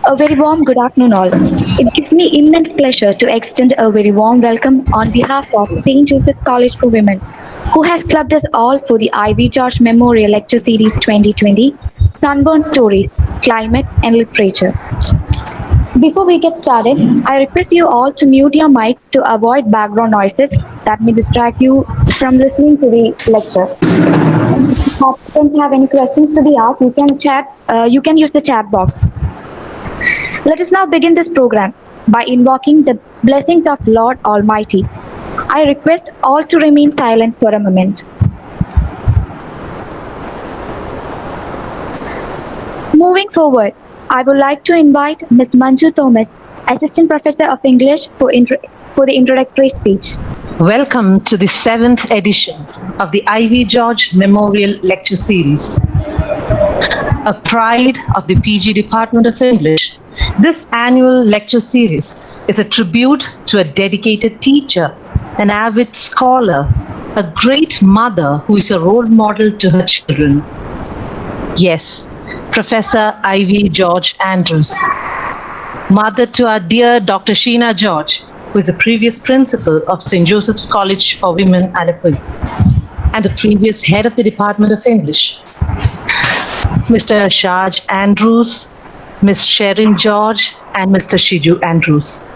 A very warm good afternoon, all. It gives me immense pleasure to extend a very warm welcome on behalf of St. Joseph College for Women, who has clubbed us all for the Ivy George Memorial Lecture Series 2020 Sunburn Stories, Climate and Literature. Before we get started, I request you all to mute your mics to avoid background noises that may distract you from listening to the lecture. If participants have any questions to be asked, you can chat. You can use the chat box. Let us now begin this program by invoking the blessings of Lord Almighty. I request all to remain silent for a moment. Moving forward, I would like to invite Ms. Manju Thomas, Assistant Professor of English, for the introductory speech. Welcome to the seventh edition of the Ivy George Memorial Lecture Series. A pride of the PG Department of English, this annual lecture series is a tribute to a dedicated teacher, an avid scholar, a great mother who is a role model to her children. Yes, Professor Ivy George Andrews. Mother to our dear Dr. Sheena George, who is the previous principal of St. Joseph's College for Women, Alappuzha, and the previous head of the Department of English. Mr. Shaj Andrews, Ms. Sherin George, and Mr. Shiju Andrews.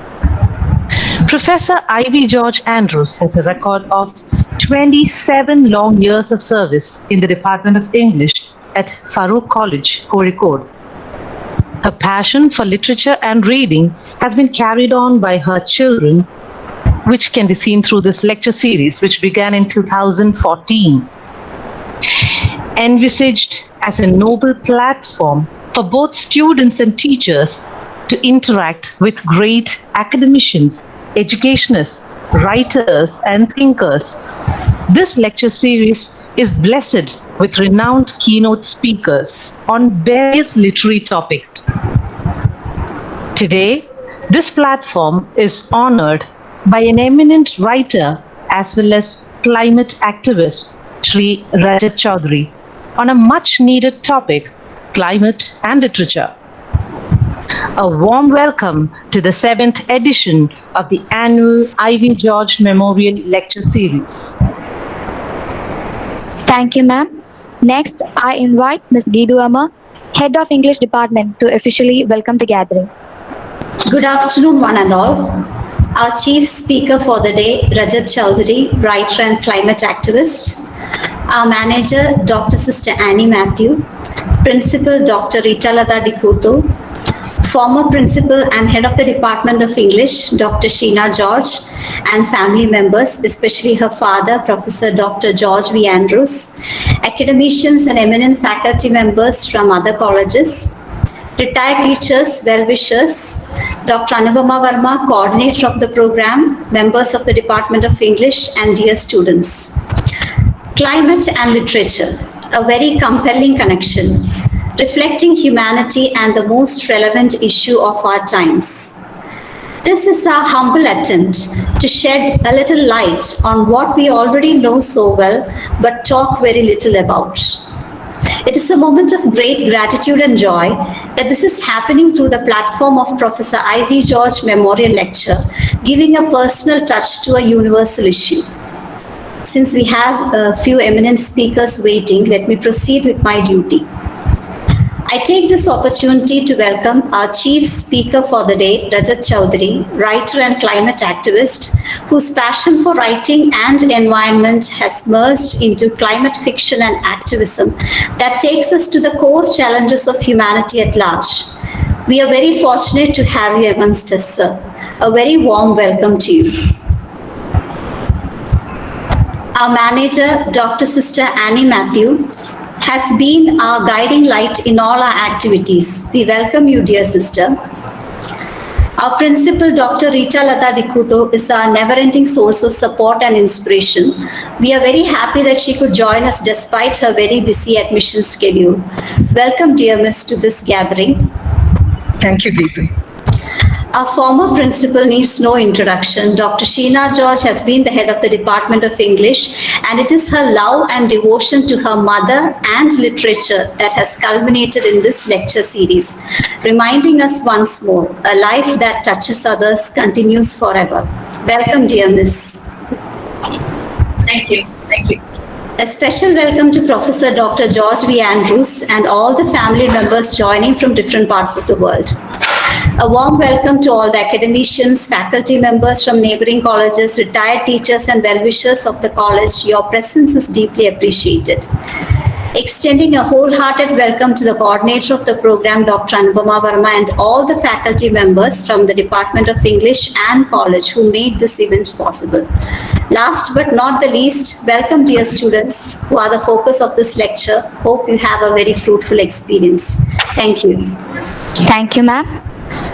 Professor Ivy George Andrews has a record of 27 long years of service in the Department of English at Farouk College, Kozhikode. Her passion for literature and reading has been carried on by her children, which can be seen through this lecture series, which began in 2014. Envisaged as a noble platform for both students and teachers to interact with great academicians, educationists, writers, and thinkers, this lecture series is blessed with renowned keynote speakers on various literary topics. Today, this platform is honored by an eminent writer as well as climate activist, Sri Rajat Chaudhary, on a much needed topic, climate and literature. A warm welcome to the seventh edition of the annual Ivy George Memorial Lecture Series. Thank you, ma'am. Next, I invite Ms. Gidu Amma, Head of English Department, to officially welcome the gathering. Good afternoon, one and all. Our chief speaker for the day, Rajat Chaudhary, writer and climate activist. Our manager, Dr. Sister Annie Matthew. Principal, Dr. Rita Lada Dikuto. Former principal and head of the Department of English, Dr. Sheena George, and family members, especially her father, Professor Dr. George V. Andrews, academicians and eminent faculty members from other colleges, retired teachers, well-wishers, Dr. Anubama Verma, coordinator of the program, members of the Department of English, and dear students. Climate and literature, a very compelling connection, reflecting humanity and the most relevant issue of our times. This is our humble attempt to shed a little light on what we already know so well, but talk very little about. It is a moment of great gratitude and joy that this is happening through the platform of Professor Ivy George Memorial Lecture, giving a personal touch to a universal issue. Since we have a few eminent speakers waiting, let me proceed with my duty. I take this opportunity to welcome our chief speaker for the day, Rajat Chaudhary, writer and climate activist, whose passion for writing and environment has merged into climate fiction and activism that takes us to the core challenges of humanity at large. We are very fortunate to have you amongst us, sir. A very warm welcome to you. Our manager, Dr. Sister Annie Matthew, has been our guiding light in all our activities. We welcome you, dear sister. Our principal, Dr. Rita Lada Dikuto, is our never-ending source of support and inspiration. We are very happy that she could join us despite her very busy admission schedule. Welcome, dear miss, to this gathering. Thank you, Geetu. Our former principal needs no introduction. Dr. Sheena George has been the head of the Department of English, and it is her love and devotion to her mother and literature that has culminated in this lecture series, reminding us once more, a life that touches others continues forever. Welcome, dear Miss. Thank you. Thank you. A special welcome to Professor Dr. George V. Andrews and all the family members joining from different parts of the world. A warm welcome to all the academicians, faculty members from neighboring colleges, retired teachers and well-wishers of the college. Your presence is deeply appreciated. Extending a wholehearted welcome to the coordinator of the program, Dr. Anupama Verma, and all the faculty members from the Department of English and College who made this event possible. Last but not the least, welcome dear students who are the focus of this lecture. Hope you have a very fruitful experience. Thank you. Thank you, ma'am.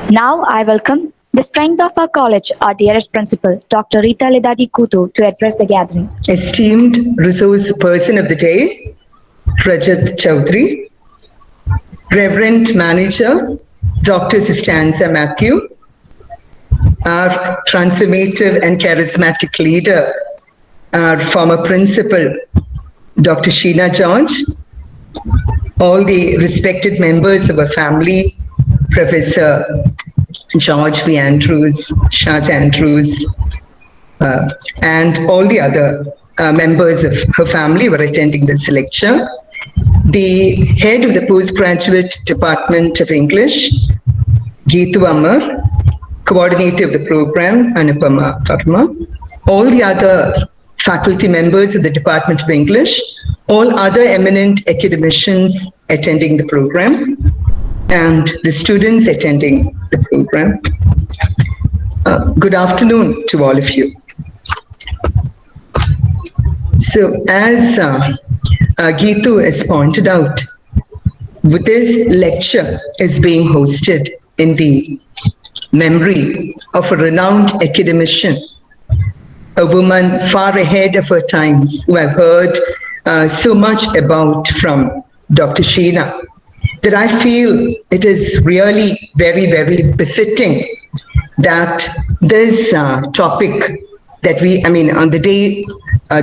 Now I welcome the strength of our college, our dearest principal, Dr. Rita Ledadi Kutu, to address the gathering. Esteemed resource person of the day, Rajat Chaudhary, Reverend Manager, Dr. Sistanza Matthew, our transformative and charismatic leader, our former principal, Dr. Sheena George, all the respected members of our family, Professor George V. Andrews, Shaj Andrews, and all the other members of her family who are attending this lecture. The head of the postgraduate department of English, Geetu Amar, coordinator of the program, Anupama Verma, all the other faculty members of the Department of English, all other eminent academicians attending the program, and the students attending the program. Good afternoon to all of you. So as Geetu has pointed out, this lecture is being hosted in the memory of a renowned academician, a woman far ahead of her times, who I've heard so much about from Dr. Sheena, that I feel it is really very, very befitting that this topic that on the day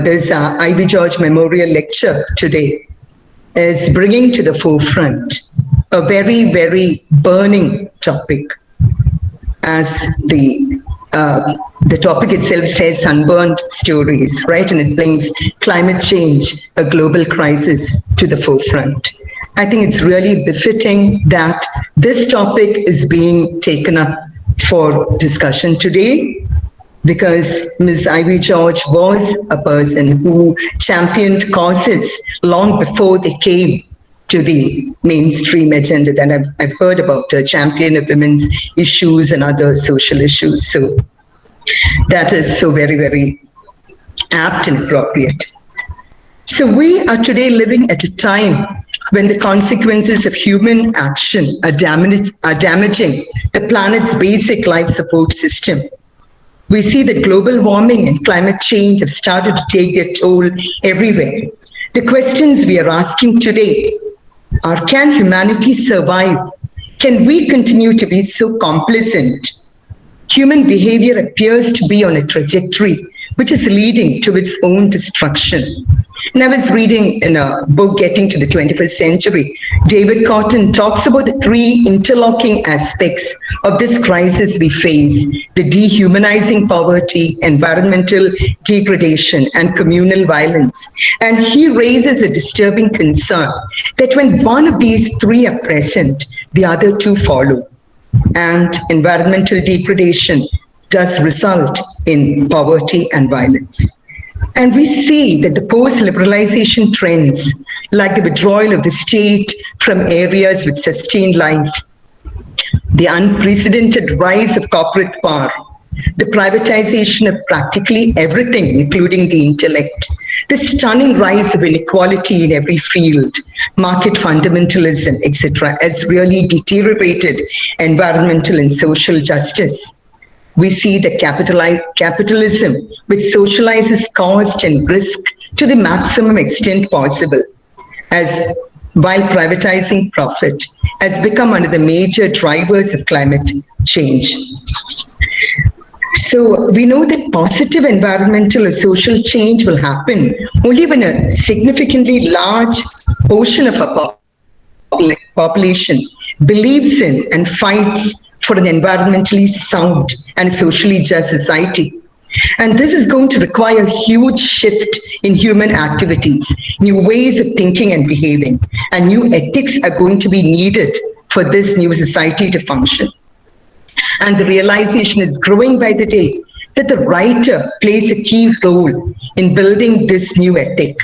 this Ivy George Memorial Lecture today is bringing to the forefront a very, very burning topic. As the topic itself says, sunburned stories, right? And it brings climate change, a global crisis, to the forefront. I think it's really befitting that this topic is being taken up for discussion today, because Ms. Ivy George was a person who championed causes long before they came to the mainstream agenda that I've heard about, a champion of women's issues and other social issues. So that is so very, very apt and appropriate. So we are today living at a time when the consequences of human action are damaging the planet's basic life support system. We see that global warming and climate change have started to take their toll everywhere. The questions we are asking today are, can humanity survive? Can we continue to be so complacent? Human behavior appears to be on a trajectory which is leading to its own destruction. And I was reading in a book, Getting to the 21st Century, David Cotton talks about the three interlocking aspects of this crisis we face: the dehumanizing poverty, environmental degradation, and communal violence. And he raises a disturbing concern that when one of these three are present, the other two follow. And environmental degradation does result in poverty and violence. And we see that the post-liberalization trends, like the withdrawal of the state from areas with sustained life, the unprecedented rise of corporate power, the privatization of practically everything, including the intellect, the stunning rise of inequality in every field, market fundamentalism, etc., has really deteriorated environmental and social justice. We see that capitalism, which socializes cost and risk to the maximum extent possible, has while privatizing profit has become one of the major drivers of climate change. So we know that positive environmental or social change will happen only when a significantly large portion of our population believes in and fights for an environmentally sound and socially just society. And this is going to require a huge shift in human activities, new ways of thinking and behaving, and new ethics are going to be needed for this new society to function. And the realization is growing by the day that the writer plays a key role in building this new ethic,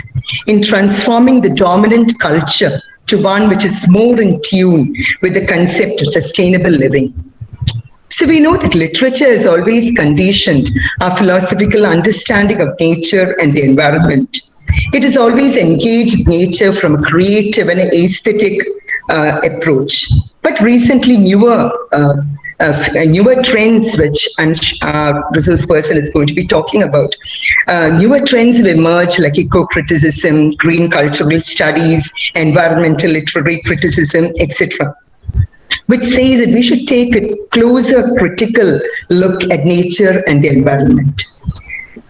in transforming the dominant culture to one which is more in tune with the concept of sustainable living. So we know that literature has always conditioned our philosophical understanding of nature and the environment. It has always engaged nature from a creative and aesthetic approach. But recently, newer trends, which our resource person is going to be talking about, newer trends have emerged like eco-criticism, green cultural studies, environmental literary criticism, etc., which says that we should take a closer critical look at nature and the environment.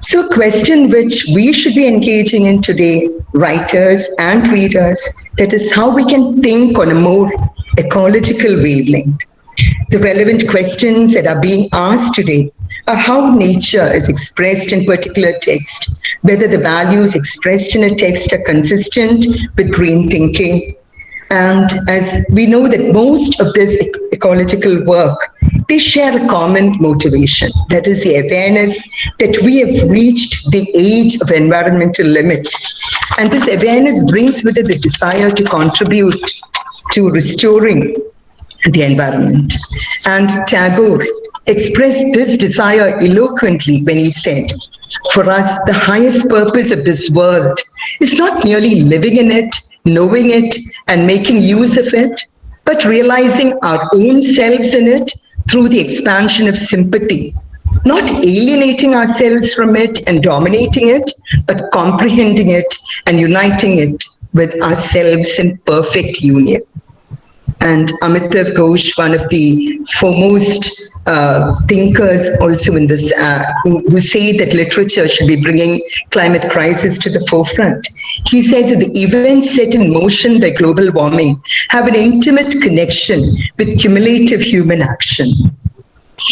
So a question which we should be engaging in today, writers and readers, that is how we can think on a more ecological wavelength. The relevant questions that are being asked today are how nature is expressed in particular text, whether the values expressed in a text are consistent with green thinking. And as we know that most of this ecological work, they share a common motivation. That is the awareness that we have reached the age of environmental limits. And this awareness brings with it the desire to contribute to restoring the environment. And Tagore expressed this desire eloquently when he said, "For us, the highest purpose of this world is not merely living in it, knowing it, and making use of it, but realizing our own selves in it through the expansion of sympathy, not alienating ourselves from it and dominating it, but comprehending it and uniting it with ourselves in perfect union." And Amitav Ghosh, one of the foremost thinkers also in this, who say that literature should be bringing climate crisis to the forefront. He says that the events set in motion by global warming have an intimate connection with cumulative human action.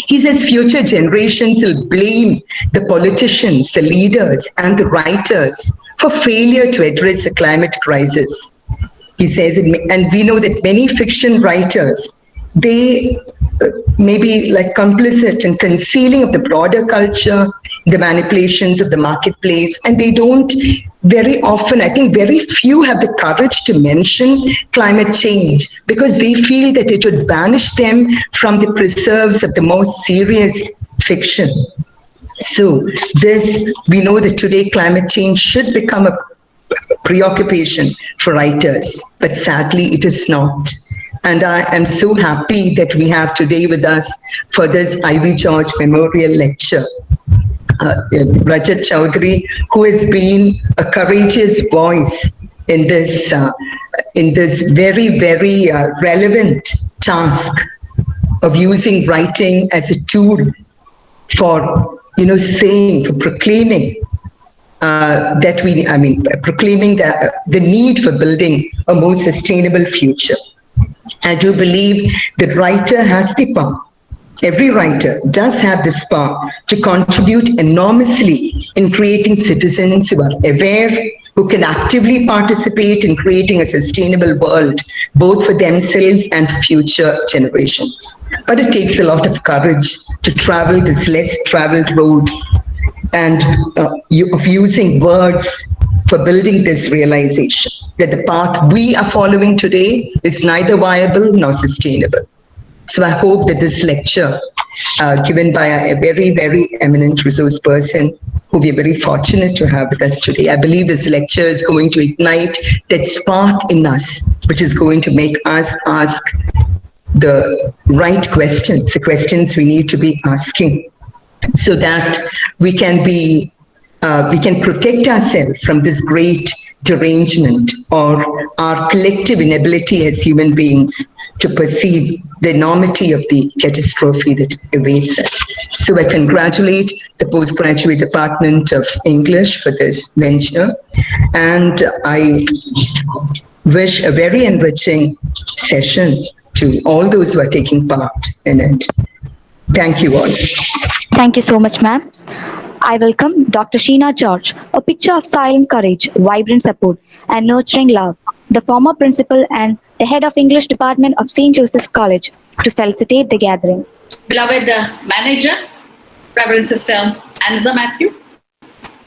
He says future generations will blame the politicians, the leaders, and the writers for failure to address the climate crisis. He says, and we know that many fiction writers, they may be like complicit in concealing of the broader culture, the manipulations of the marketplace, and they don't very often, I think very few have the courage to mention climate change because they feel that it would banish them from the preserves of the most serious fiction. So we know that today climate change should become a preoccupation for writers, but sadly it is not. And I am so happy that we have today with us for this Ivy George Memorial Lecture, Rajat Chaudhary, who has been a courageous voice in this very, very relevant task of using writing as a tool for, saying, for proclaiming proclaiming the need for building a more sustainable future. I do believe that writer has the power. Every writer does have this power to contribute enormously in creating citizens who are aware, who can actively participate in creating a sustainable world, both for themselves and for future generations. But it takes a lot of courage to travel this less traveled road and of using words for building this realization that the path we are following today is neither viable nor sustainable. So I hope that this lecture, given by a very, very eminent resource person who we are very fortunate to have with us today, I believe this lecture is going to ignite that spark in us, which is going to make us ask the right questions, the questions we need to be asking, so that we can protect ourselves from this great derangement or our collective inability as human beings to perceive the enormity of the catastrophe that awaits us. So I congratulate the Postgraduate Department of English for this venture, and I wish a very enriching session to all those who are taking part in it. Thank you all. Thank you so much, ma'am. I welcome Dr. Sheena George, a picture of silent courage, vibrant support, and nurturing love, the former principal and the head of English Department of St. Joseph College, to felicitate the gathering. Beloved manager, Reverend Sister Anza Matthew,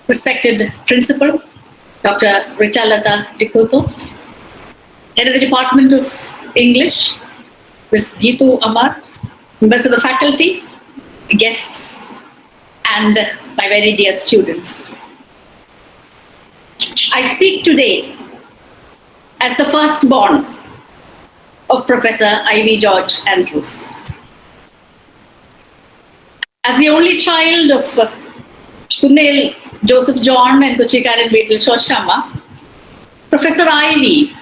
respected principal, Dr. Rita Lata Jikoto, head of the Department of English, Ms. Geetu Amar, members of the faculty, guests, and my very dear students. I speak today as the firstborn of Professor Ivy George Andrews. As the only child of Kundale Joseph John and Kuchikaran Betel Shoshama, Professor Ivy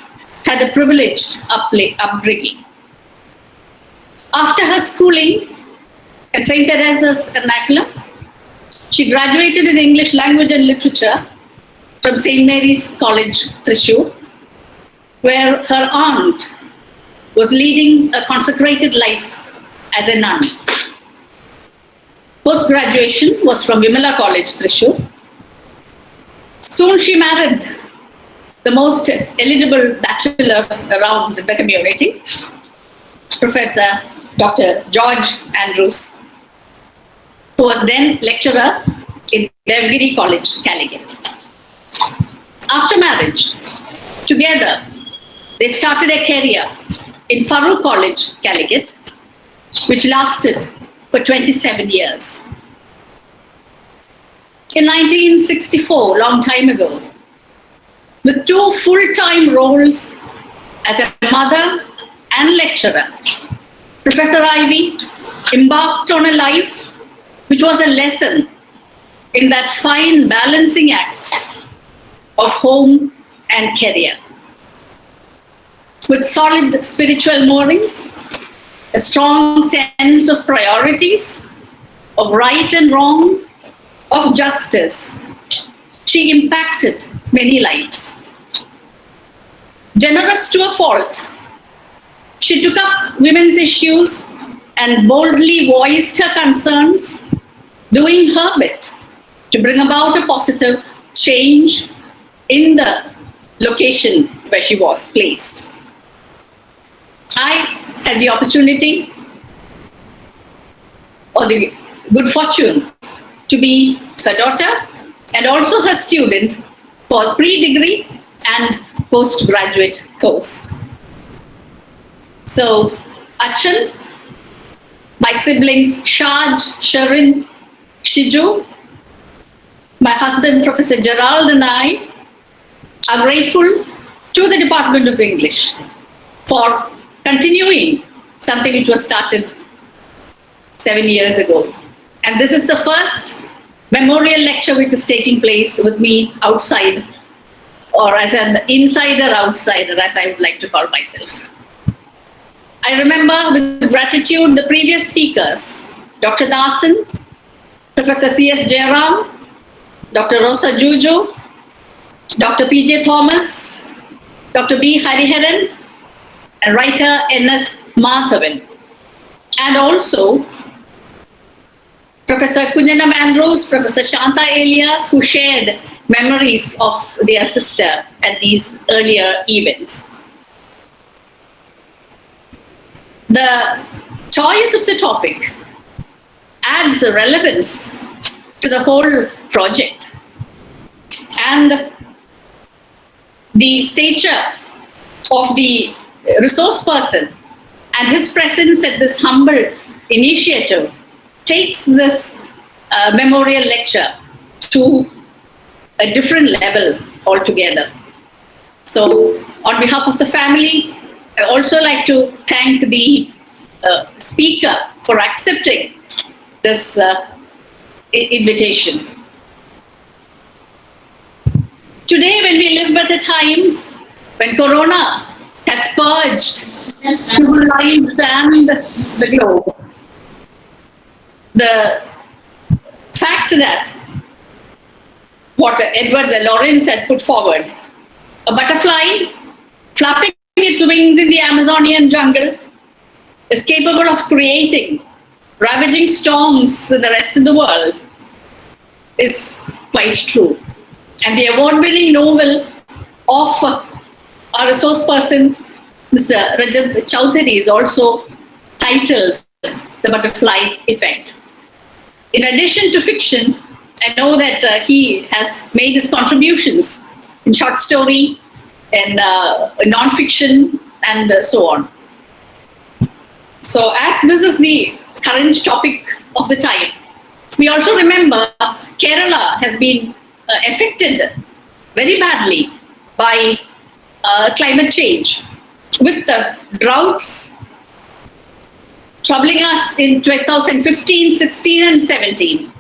had a privileged upbringing. After her schooling at St. Teresa's Vernacular, she graduated in English Language and Literature from St. Mary's College, Thrissur, where her aunt was leading a consecrated life as a nun. Post-graduation was from Vimala College, Thrissur. Soon she married the most eligible bachelor around the community, Professor Dr. George Andrews, who was then lecturer in Devgiri College, Calicut. After marriage, together, they started a career in Farooq College, Calicut, which lasted for 27 years. In 1964, long time ago, with 2 full-time roles as a mother and lecturer, Professor Ivy embarked on a life which was a lesson in that fine balancing act of home and career. With solid spiritual moorings, a strong sense of priorities, of right and wrong, of justice, she impacted many lives. Generous to a fault, she took up women's issues and boldly voiced her concerns, doing her bit to bring about a positive change in the location where she was placed. I had the opportunity or the good fortune to be her daughter and also her student for pre-degree and postgraduate course. So, Achan, my siblings Shaj, Sharin, Shiju, my husband Professor Gerald and I are grateful to the Department of English for continuing something which was started 7 years ago. And this is the first memorial lecture which is taking place with me outside, or as an insider outsider, as I would like to call myself. I remember with gratitude the previous speakers, Dr. Dasan, Professor C.S. Jairam, Dr. Rosa Juju, Dr. P.J. Thomas, Dr. B. Hariharan, and writer N.S. Madhavan, and also Professor Kunjanam Andrews, Professor Shanta Elias, who shared memories of their sister at these earlier events. The choice of the topic adds a relevance to the whole project, and the stature of the resource person and his presence at this humble initiative takes this memorial lecture to a different level altogether. So, on behalf of the family, I also like to thank the speaker for accepting this invitation. Today, when we live at a time when Corona has purged human lives and the globe, the fact that what Edward Lorenz had put forward, a butterfly flapping its wings in the Amazonian jungle is capable of creating ravaging storms in the rest of the world, is quite true. And the award-winning novel of our resource person, Mr. Rajat Chaudhary, is also titled The Butterfly Effect. In addition to fiction, I know that he has made his contributions in short story and non-fiction and so on. So as this is the current topic of the time, we also remember Kerala has been affected very badly by climate change, with the droughts troubling us in 2015, 16 and 17,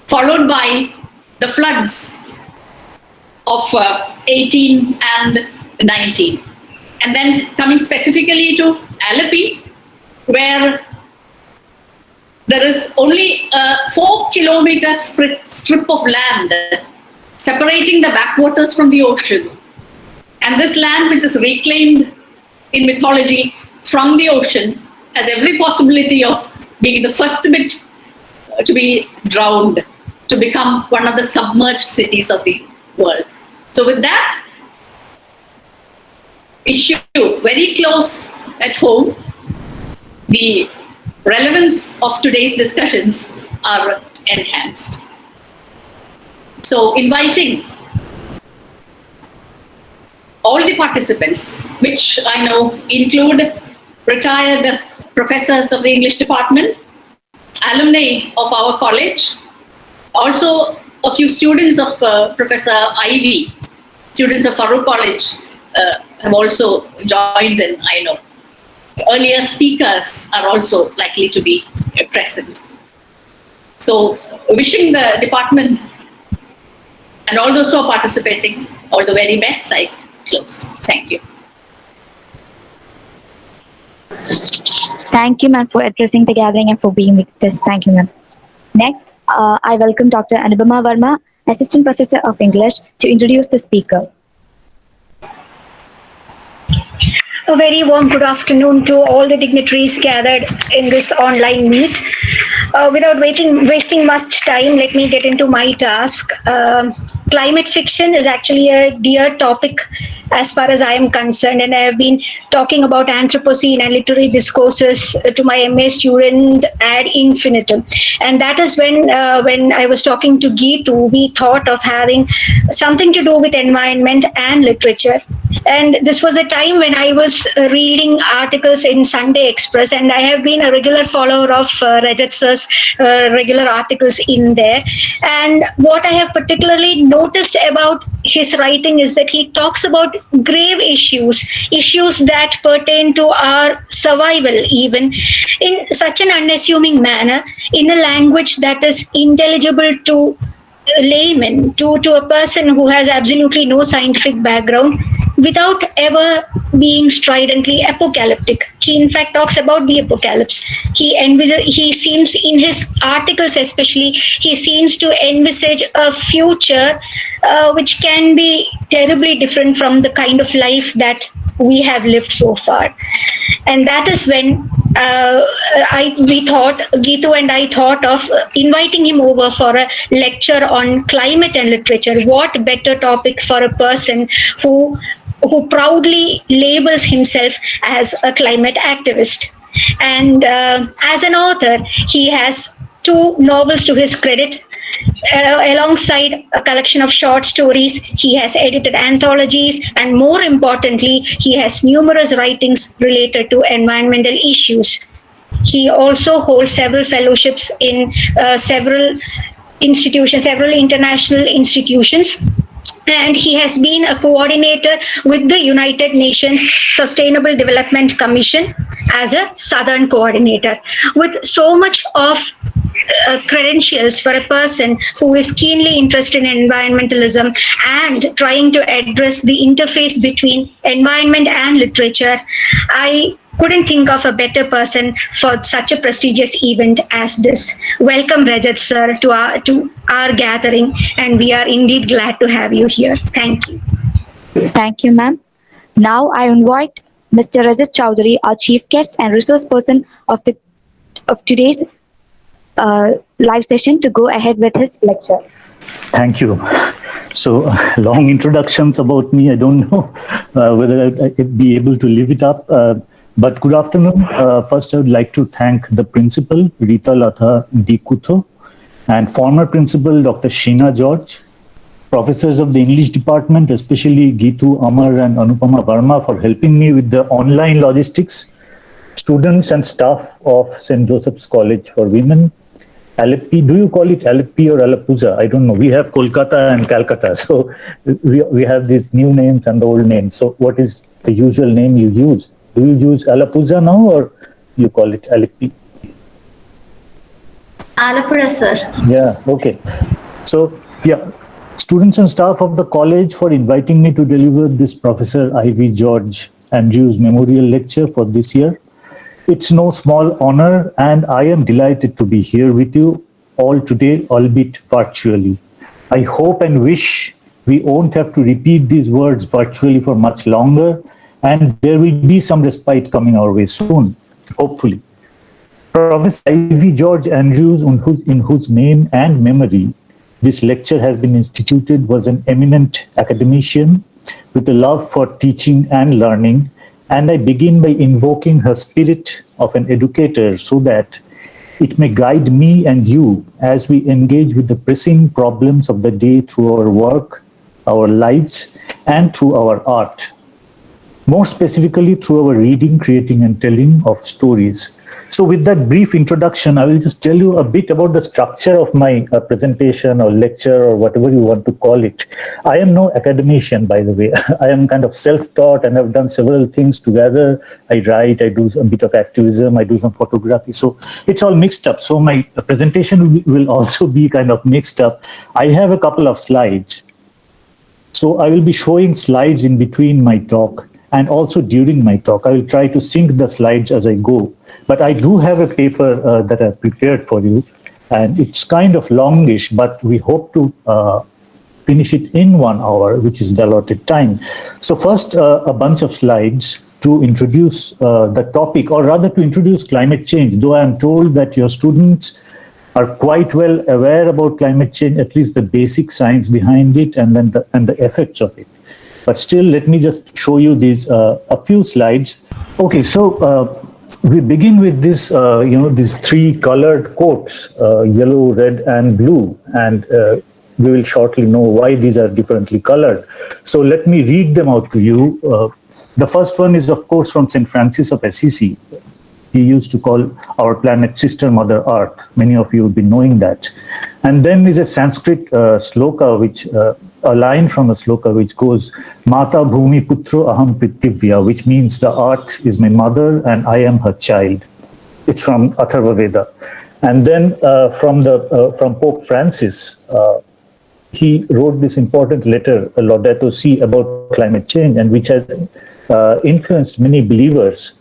followed by the floods of 18 and 19. And then coming specifically to Alleppey, where there is only a 4-kilometer strip of land separating the backwaters from the ocean. And this land, which is reclaimed in mythology from the ocean, has every possibility of being the first bit to be drowned, to become one of the submerged cities of the world. So with that issue very close at home, the relevance of today's discussions are enhanced. So inviting all the participants, which I know include retired professors of the English department, alumni of our college, also a few students of Professor Ivy, students of Farouk College have also joined in, I know. Earlier speakers are also likely to be present. So wishing the department and all those who are participating all the very best. I close. Thank you. Thank you, ma'am, for addressing the gathering and for being with us. Thank you, ma'am. Next, I welcome Dr. Anubhama Verma, Assistant Professor of English, to introduce the speaker. A very warm good afternoon to all the dignitaries gathered in this online meet. Without wasting much time, let me get into my task. Climate fiction is actually a dear topic as far as I am concerned, and I have been talking about Anthropocene and literary discourses to my MA student ad infinitum. And that is when I was talking to Geetu, we thought of having something to do with environment and literature. And this was a time when I was reading articles in Sunday Express, and I have been a regular follower of Rajat Sir's regular articles in there. And what I have particularly noticed about his writing is that he talks about grave issues that pertain to our survival, even in such an unassuming manner, in a language that is intelligible to layman, to a person who has absolutely no scientific background, without ever being stridently apocalyptic. He in fact talks about the apocalypse. He seems, in his articles especially, he seems to envisage a future which can be terribly different from the kind of life that we have lived so far. And that is when Geetu and I thought of inviting him over for a lecture on climate and literature. What better topic for a person who proudly labels himself as a climate activist. And as an author, he has 2 novels to his credit. Alongside a collection of short stories, he has edited anthologies, and more importantly, he has numerous writings related to environmental issues. He also holds several fellowships in several international institutions. And he has been a coordinator with the United Nations Sustainable Development Commission as a Southern coordinator. With so much of credentials for a person who is keenly interested in environmentalism and trying to address the interface between environment and literature. I couldn't think of a better person for such a prestigious event as this. Welcome, Rajat sir, to our gathering, and we are indeed glad to have you here. Thank you. Thank you, ma'am. Now I invite Mr. Rajat Chowdhury, our chief guest and resource person of today's live session, to go ahead with his lecture. Thank you. So, long introductions about me. I don't know whether I'd be able to live it up. But good afternoon. First, I would like to thank the principal, Rita Latha Dikutho, and former principal, Dr. Sheena George, professors of the English department, especially Gitu Amar and Anupama Verma, for helping me with the online logistics, students and staff of St. Joseph's College for Women, Alleppey. Do you call it Alleppey or Alappuzha? I don't know. We have Kolkata and Calcutta. So we have these new names and the old names. So what is the usual name you use? Do you use Alappuzha now or you call it Alleppey? Alapura, sir. Yeah, okay. So, yeah, students and staff of the college for inviting me to deliver this Professor Ivy George Andrews Memorial Lecture for this year. It's no small honor, and I am delighted to be here with you all today, albeit virtually. I hope and wish we won't have to repeat these words virtually for much longer, and there will be some respite coming our way soon, hopefully. Professor Ivy George Andrews, in whose name and memory this lecture has been instituted, was an eminent academician with a love for teaching and learning, and I begin by invoking her spirit of an educator so that it may guide me and you as we engage with the pressing problems of the day through our work, our lives, and through our art. More specifically, through our reading, creating, and telling of stories. So with that brief introduction, I will just tell you a bit about the structure of my presentation or lecture or whatever you want to call it. I am no academician, by the way. I am kind of self-taught and have done several things together. I write, I do a bit of activism, I do some photography. So it's all mixed up. So my presentation will also be kind of mixed up. I have a couple of slides. So I will be showing slides in between my talk. And also during my talk, I will try to sync the slides as I go. But I do have a paper that I've prepared for you, and it's kind of longish, but we hope to finish it in 1 hour, which is the allotted time. So first, a bunch of slides to introduce the topic, or rather to introduce climate change, though I am told that your students are quite well aware about climate change, at least the basic science behind it, and then the effects of it. But still, let me just show you these a few slides. Okay, so we begin with this, these 3 colored quotes, yellow, red, and blue, and we will shortly know why these are differently colored. So let me read them out to you. The first one is, of course, from St. Francis of Assisi. He used to call our planet Sister Mother Earth. Many of you will be knowing that. And then is a Sanskrit sloka, which a line from a sloka which goes, Mata Bhumi Putro Aham Prithivya, which means the earth is my mother and I am her child. It's from Atharva Veda. And then from Pope Francis, he wrote this important letter, Laudato Si, about climate change, and which has influenced many believers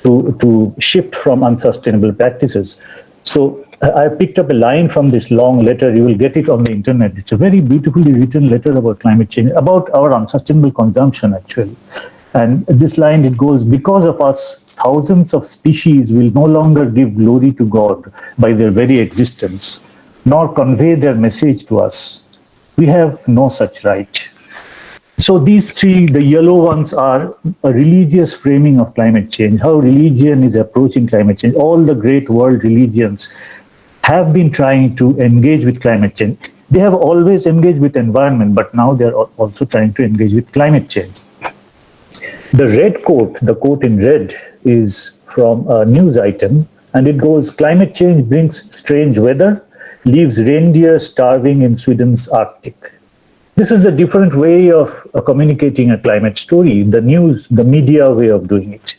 to shift from unsustainable practices. So I picked up a line from this long letter. You will get it on the internet. It's a very beautifully written letter about climate change, about our unsustainable consumption, actually. And this line, it goes, because of us, thousands of species will no longer give glory to God by their very existence, nor convey their message to us. We have no such right. So these 3, the yellow ones, are a religious framing of climate change, how religion is approaching climate change. All the great world religions have been trying to engage with climate change. They have always engaged with environment, but now they're also trying to engage with climate change. The red quote, the quote in red, is from a news item, and it goes, climate change brings strange weather, leaves reindeer starving in Sweden's Arctic. This is a different way of communicating a climate story, the news, the media way of doing it.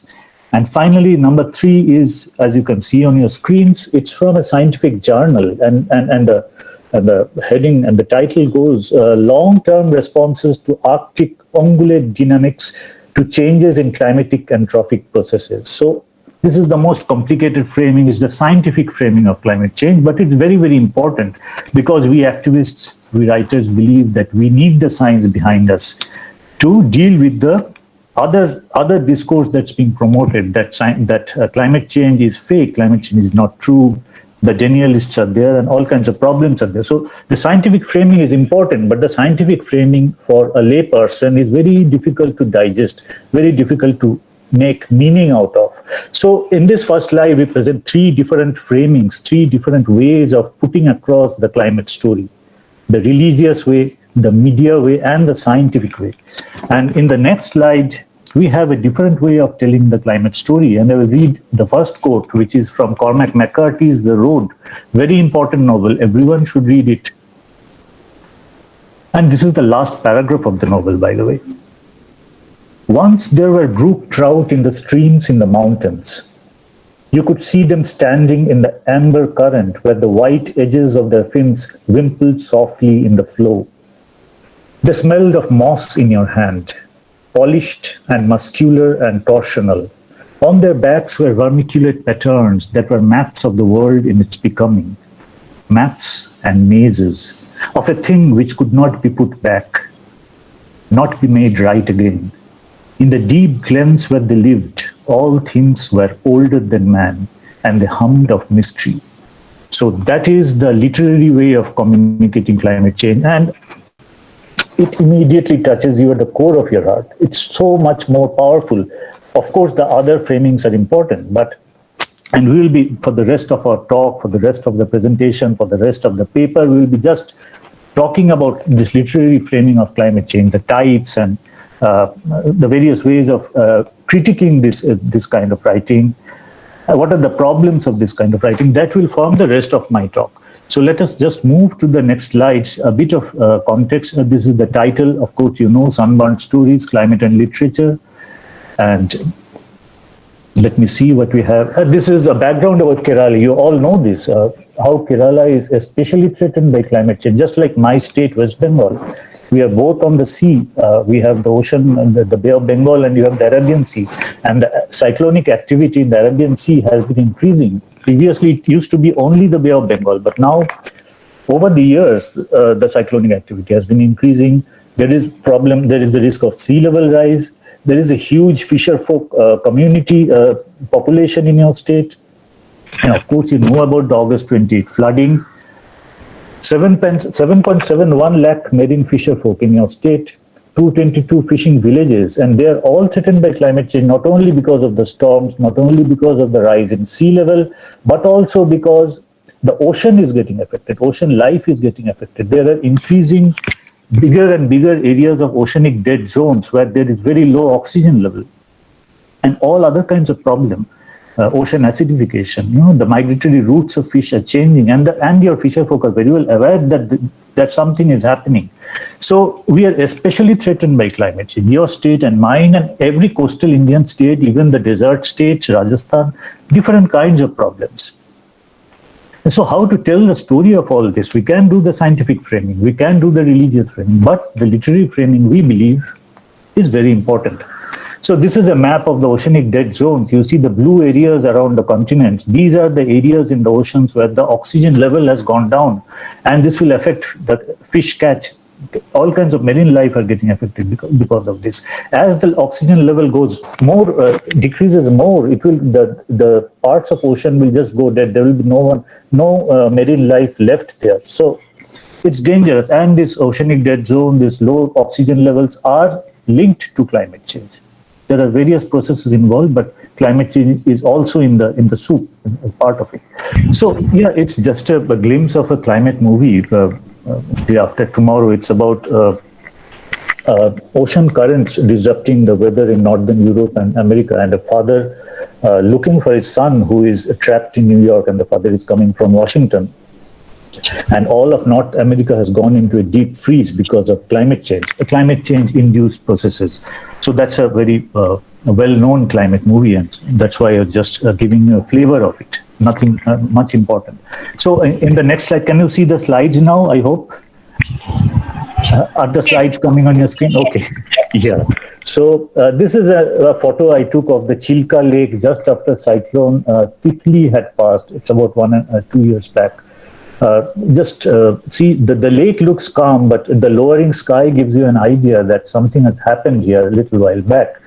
And finally, number 3 is, as you can see on your screens, it's from a scientific journal, and the heading and the title goes, long-term responses to Arctic ungulate dynamics to changes in climatic and trophic processes. So this is the most complicated framing, is the scientific framing of climate change, but it's very, very important because we activists, we writers believe that we need the science behind us to deal with the other discourse that's being promoted, that climate change is fake, climate change is not true, the denialists are there, and all kinds of problems are there. So the scientific framing is important, but the scientific framing for a lay person is very difficult to digest, very difficult to make meaning out of. So in this first slide, we present 3 different framings, 3 different ways of putting across the climate story: the religious way, the media way, and the scientific way. And in the next slide, we have a different way of telling the climate story. And I will read the first quote, which is from Cormac McCarthy's The Road. Very important novel. Everyone should read it. And this is the last paragraph of the novel, by the way. Once there were brook trout in the streams in the mountains. You could see them standing in the amber current where the white edges of their fins wimpled softly in the flow. They smelled of moss in your hand, polished and muscular and torsional. On their backs were vermiculate patterns that were maps of the world in its becoming, maps and mazes of a thing which could not be put back, not be made right again. In the deep glens where they lived, all things were older than man, and they hummed of mystery. So that is the literary way of communicating climate change, and it immediately touches you at the core of your heart. It's so much more powerful. Of course, the other framings are important, and we will be, for the rest of our talk, for the rest of the presentation, for the rest of the paper, we will be just talking about this literary framing of climate change, the types and the various ways of critiquing this kind of writing. What are the problems of this kind of writing? That will form the rest of my talk. So let us just move to the next slides. A bit of context. This is the title, of course, you know, Sunburnt Stories, Climate and Literature. And let me see what we have. This is a background about Kerala. You all know this, how Kerala is especially threatened by climate change, just like my state, West Bengal. We are both on the sea. We have the ocean, and the Bay of Bengal, and you have the Arabian Sea. And the cyclonic activity in the Arabian Sea has been increasing. Previously, it used to be only the Bay of Bengal, but now, over the years, the cyclonic activity has been increasing. There is the risk of sea level rise. There is a huge fisher folk community population in your state. And of course, you know about the August 28 flooding. 7.71 lakh marine fisher folk in your state, 222 fishing villages, and they are all threatened by climate change, not only because of the storms, not only because of the rise in sea level, but also because the ocean is getting affected, ocean life is getting affected. There are increasing bigger and bigger areas of oceanic dead zones where there is very low oxygen level and all other kinds of problems. Ocean acidification, you know, the migratory routes of fish are changing, and your fisher folk are very well aware that something is happening. So we are especially threatened by climate change. Your state and mine and every coastal Indian state, even the desert states, Rajasthan, different kinds of problems. And so how to tell the story of all this? We can do the scientific framing, we can do the religious framing, but the literary framing, we believe, is very important. So this is a map of the oceanic dead zones. You see the blue areas around the continent. These are the areas in the oceans where the oxygen level has gone down. And this will affect the fish catch. All kinds of marine life are getting affected because of this. As the oxygen level goes more, decreases more, it will the parts of ocean will just go dead. There will be no marine life left there. So it's dangerous. And this oceanic dead zone, these low oxygen levels are linked to climate change. There are various processes involved, but climate change is also in the soup, as part of it. So yeah, it's just a glimpse of a climate movie. Day after tomorrow, it's about ocean currents disrupting the weather in Northern Europe and America, and a father looking for his son who is trapped in New York, and the father is coming from Washington. And all of North America has gone into a deep freeze because of climate change induced processes. So that's a very well-known climate movie, and that's why I was just giving you a flavor of it. Nothing much important. So in the next slide, can you see the slides now? I hope. Are the slides coming on your screen? Okay. Yeah. So this is a photo I took of the Chilka Lake just after cyclone Titli had passed. It's about 2 years back. See, the lake looks calm, but the lowering sky gives you an idea that something has happened here a little while back.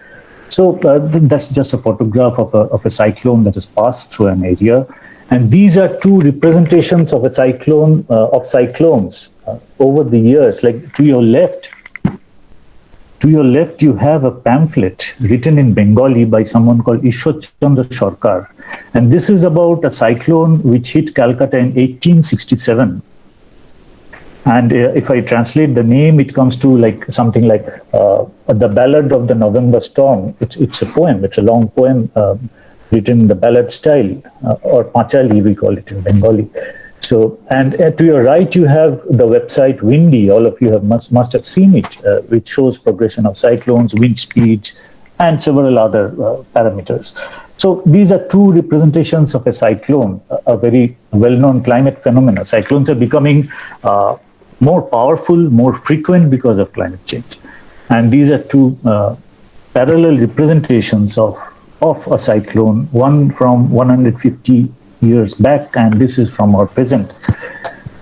So that's just a photograph of a cyclone that has passed through an area. And these are two representations of a cyclone, of cyclones over the years. Like to your left, you have a pamphlet written in Bengali by someone called Ishwar Chandra Sarkar. And this is about a cyclone which hit Calcutta in 1867. And if I translate the name, it comes to like something like The Ballad of the November Storm. It's a poem, it's a long poem written in the ballad style, or Pachali, we call it in Bengali. So, and to your right, you have the website Windy. All of you must have seen it, which shows progression of cyclones, wind speeds, and several other parameters. So these are two representations of a cyclone, a very well-known climate phenomena. Cyclones are becoming more powerful, more frequent because of climate change. And these are two parallel representations of a cyclone, one from 150 years back, and this is from our present.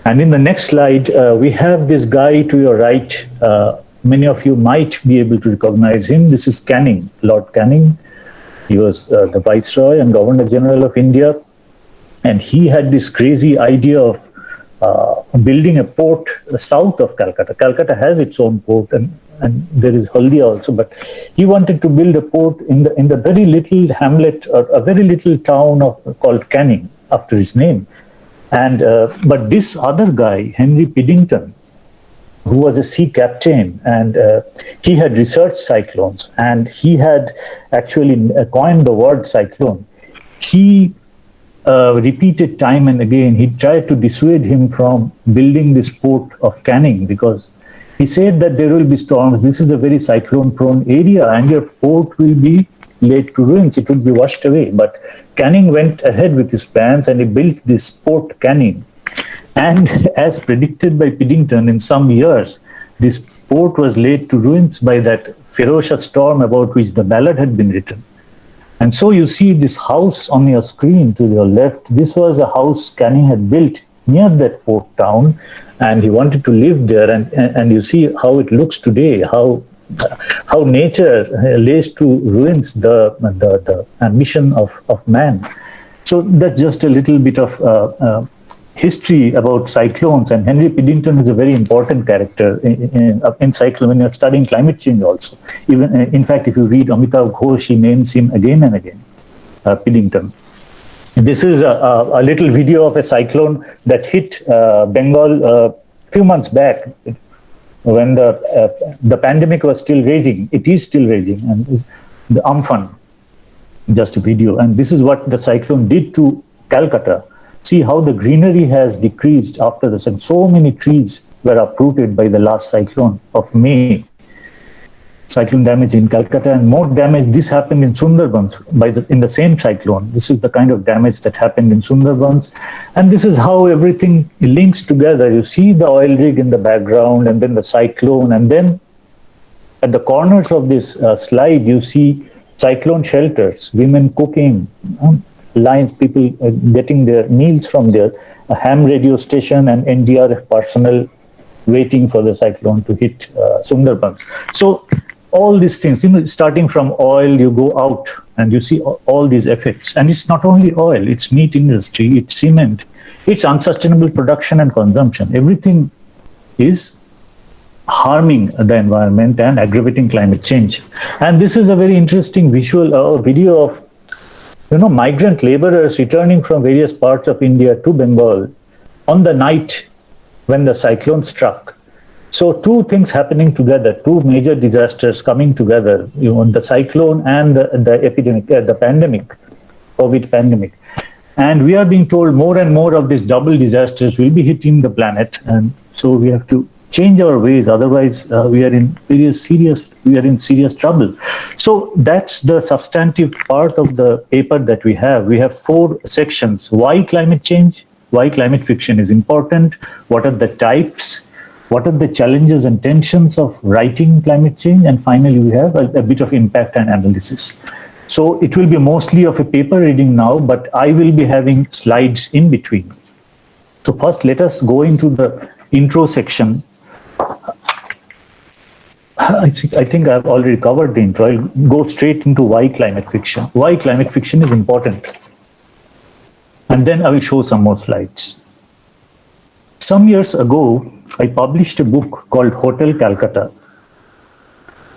And in the next slide, we have this guy to your right. Many of you might be able to recognize him. This is Canning, Lord Canning. He was the Viceroy and Governor General of India. And he had this crazy idea of building a port south of Calcutta. Calcutta has its own port, and there is Haldia also, but he wanted to build a port in the very little hamlet, or a very little town called Canning, after his name. And but this other guy, Henry Piddington, who was a sea captain, and he had researched cyclones, and he had actually coined the word cyclone. He repeated time and again, he tried to dissuade him from building this port of Canning, because he said that there will be storms. This is a very cyclone-prone area, and your port will be laid to ruins. It will be washed away. But Canning went ahead with his plans, and he built this Port Canning. And as predicted by Piddington, in some years, this port was laid to ruins by that ferocious storm about which the ballad had been written. And so you see this house on your screen to your left. This was a house Canning had built near that port town, and he wanted to live there. And you see how it looks today, how nature lays to ruins the ambition of man. So that's just a little bit of history about cyclones. And Henry Piddington is a very important character in cyclone when you're studying climate change also. Even in fact, if you read Amitav Ghosh, he names him again and again, Piddington. This is a little video of a cyclone that hit Bengal a few months back when the pandemic was still raging. It is still raging, and the Amphan, just a video. And this is what the cyclone did to Calcutta. See how the greenery has decreased after this, and so many trees were uprooted by the last cyclone of May. Cyclone damage in Calcutta, and more damage. This happened in Sundarbans in the same cyclone. This is the kind of damage that happened in Sundarbans, and this is how everything links together. You see the oil rig in the background, and then the cyclone, and then at the corners of this slide, you see cyclone shelters, women cooking, lines, people getting their meals from there, a ham radio station, and NDRF personnel waiting for the cyclone to hit Sundarbans. So all these things, starting from oil, you go out and you see all these effects. And it's not only oil, it's meat industry, it's cement, it's unsustainable production and consumption. Everything is harming the environment and aggravating climate change. And this is a very interesting visual video of migrant laborers returning from various parts of India to Bengal on the night when the cyclone struck. So two things happening together, two major disasters coming together, the cyclone and the epidemic, the pandemic, COVID pandemic. And we are being told more and more of these double disasters will be hitting the planet. And so we have to change our ways, otherwise we are in serious trouble. So that's the substantive part of the paper that we have. We have 4 sections: why climate change, why climate fiction is important, what are the types, what are the challenges and tensions of writing climate change, and finally we have a bit of impact and analysis. So it will be mostly of a paper reading now, but I will be having slides in between. So first, let us go into the intro section. I think I've already covered the intro. I'll go straight into why climate fiction. Why climate fiction is important. And then I will show some more slides. Some years ago, I published a book called Hotel Calcutta,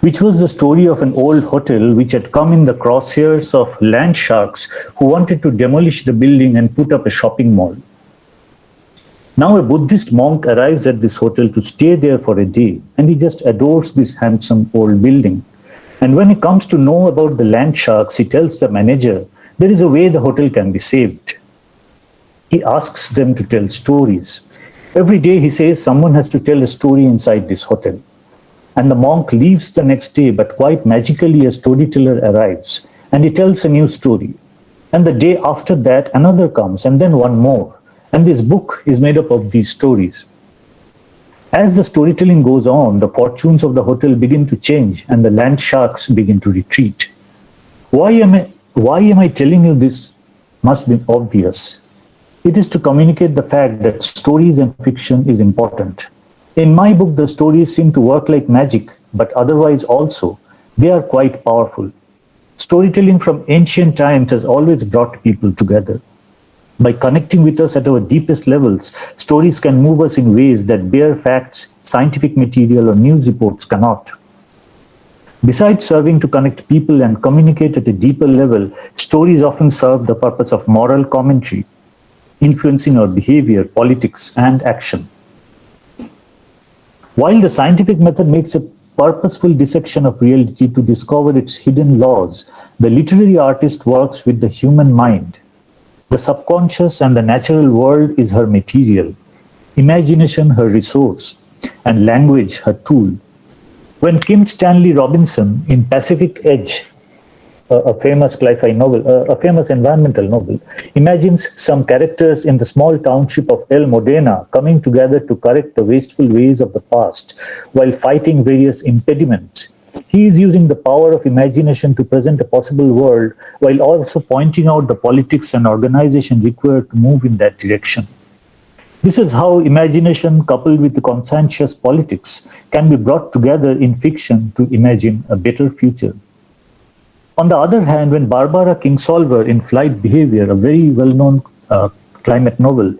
which was the story of an old hotel which had come in the crosshairs of land sharks who wanted to demolish the building and put up a shopping mall. Now a Buddhist monk arrives at this hotel to stay there for a day, and he just adores this handsome old building. And when he comes to know about the land sharks, he tells the manager there is a way the hotel can be saved. He asks them to tell stories. Every day, he says, someone has to tell a story inside this hotel. And the monk leaves the next day, but quite magically a storyteller arrives, and he tells a new story. And the day after that, another comes, and then one more. And this book is made up of these stories. As the storytelling goes on, the fortunes of the hotel begin to change, and the land sharks begin to retreat. Why am I telling you this? Must be obvious. It is to communicate the fact that stories and fiction is important. In my book, the stories seem to work like magic, but otherwise also, they are quite powerful. Storytelling from ancient times has always brought people together. By connecting with us at our deepest levels, stories can move us in ways that bare facts, scientific material, or news reports cannot. Besides serving to connect people and communicate at a deeper level, stories often serve the purpose of moral commentary, influencing our behavior, politics, and action. While the scientific method makes a purposeful dissection of reality to discover its hidden laws, the literary artist works with the human mind. The subconscious and the natural world is her material, imagination her resource, and language her tool. When Kim Stanley Robinson in Pacific Edge, a famous sci-fi novel, a famous environmental novel, imagines some characters in the small township of El Modena coming together to correct the wasteful ways of the past while fighting various impediments, he is using the power of imagination to present a possible world while also pointing out the politics and organization required to move in that direction. This is how imagination coupled with the conscientious politics can be brought together in fiction to imagine a better future. On the other hand, when Barbara Kingsolver in Flight Behavior, a very well-known climate novel,